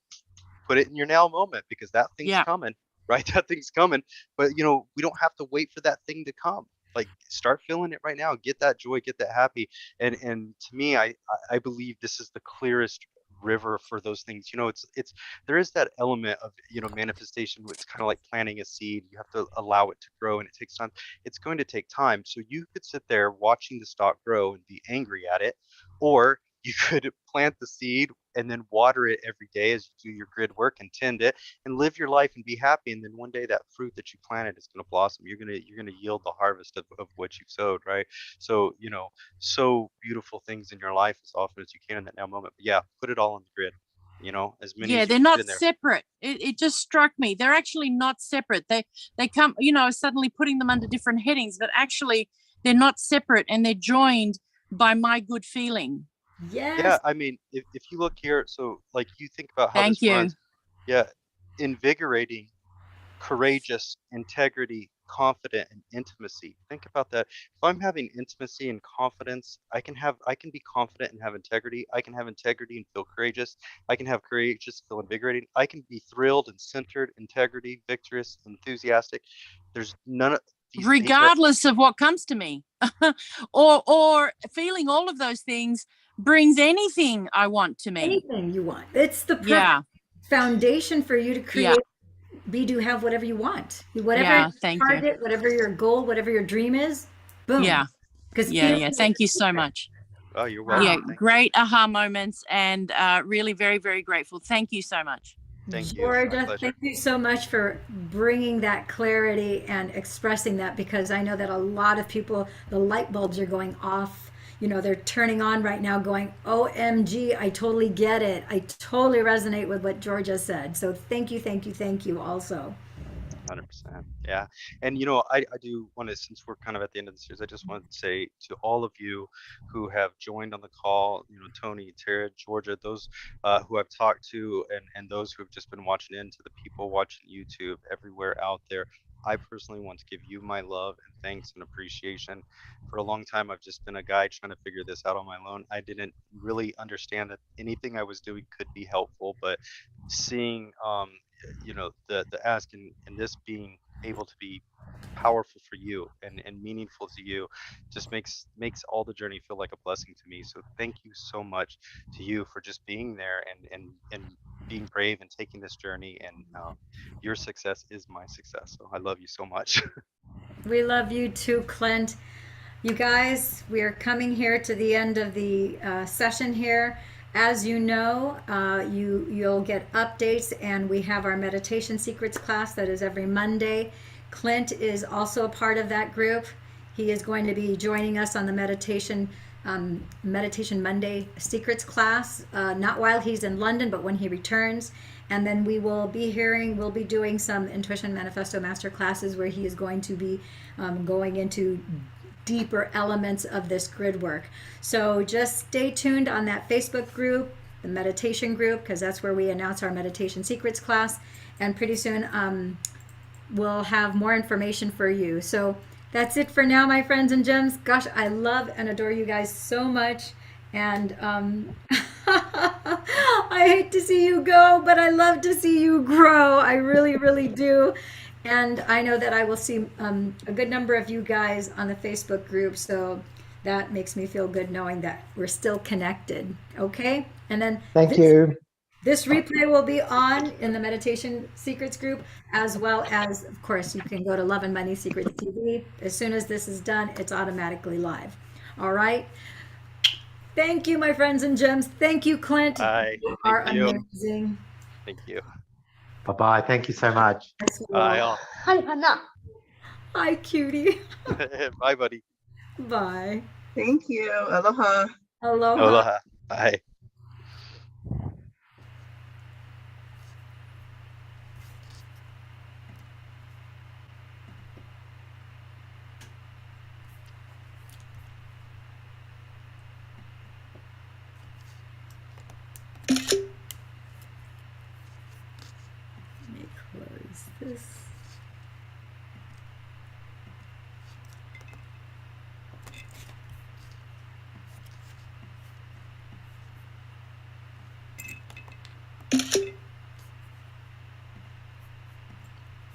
put it in your now moment, because that thing's coming, right? That thing's coming. But we don't have to wait for that thing to come. Like, start feeling it right now. Get that joy, get that happy. And to me, I believe this is the clearest river for those things. It's there is that element of manifestation. It's kind of like planting a seed. You have to allow it to grow, and it takes time. It's going to take time. So you could sit there watching the stalk grow and be angry at it, or you could plant the seed and then water it every day as you do your grid work and tend it and live your life and be happy. And then one day that fruit that you planted is going to blossom. You're going to yield the harvest of what you sowed, right? So sow beautiful things in your life as often as you can in that now moment. But yeah, put it all on the grid, as many as you they're can not fit in there. separate. It just struck me, they're actually not separate. They come, suddenly putting them under different headings, but actually they're not separate, and they're joined by my good feeling. Yes. Yeah, I mean, if you look here, so like you think about how Thank this you. runs. Yeah, invigorating, courageous, integrity, confident, and intimacy. Think about that. If I'm having intimacy and confidence, I can be confident and have integrity. I can have integrity and feel courageous. I can have courageous, feel invigorating. I can be thrilled and centered, integrity, victorious, enthusiastic. There's none of these. Regardless of what comes to me, or feeling all of those things brings anything I want to me. Anything you want. It's the perfect foundation for you to create. Do have whatever you want. Whatever target, whatever your goal, whatever your dream is. Boom. Yeah. Thank you so much. Oh, you're welcome. Yeah, great aha moments, and really very, very grateful. Thank you so much. Thank you. Georgia, thank you so much for bringing that clarity and expressing that, because I know that a lot of people, the light bulbs are going off. They're turning on right now going, OMG, I totally get it. I totally resonate with what Georgia said. So thank you also. 100%. Yeah. And, you know, I do want to, since we're kind of at the end of the series, I just want to say to all of you who have joined on the call, you know, Tony, Tara, Georgia, those who I've talked to, and those who have just been watching in, to the people watching YouTube everywhere out there, I personally want to give you my love and thanks and appreciation. For a long time, I've just been a guy trying to figure this out on my own. I didn't really understand that anything I was doing could be helpful, but seeing you know, the ask and this being able to be powerful for you and meaningful to you just makes all the journey feel like a blessing to me. So thank you so much to you for just being there and being brave and taking this journey, and your success is my success. So I love you so much. We love you too, Clint. You guys, we are coming here to the end of the session here. As you know, you'll get updates, and we have our meditation secrets class that is every Monday. Clint is also a part of that group. He is going to be joining us on the meditation Monday secrets class, not while he's in London, but when he returns. And then we'll be doing some Intuition Manifesto master classes where he is going to be going into deeper elements of this grid work. So just stay tuned on that Facebook group, the meditation group, because that's where we announce our meditation secrets class. And pretty soon we'll have more information for you. So that's it for now, my friends and gems. Gosh, I love and adore you guys so much. And I hate to see you go, but I love to see you grow. I really, really do. And I know that I will see a good number of you guys on the Facebook group. So that makes me feel good knowing that we're still connected. Okay? And then Thank you. this replay will be on in the Meditation Secrets group, as well as, of course, you can go to Love and Money Secrets TV. As soon as this is done, it's automatically live. All right? Thank you, my friends and gems. Thank you, Clint. Bye. You are Thank you. amazing. Thank you. Bye-bye. Thank you so much. Yes, you Bye, are. all. Hi, Hannah. Hi, cutie. Bye, buddy. Bye. Thank you. Aloha. Aloha. Aloha. Bye. Let me close this.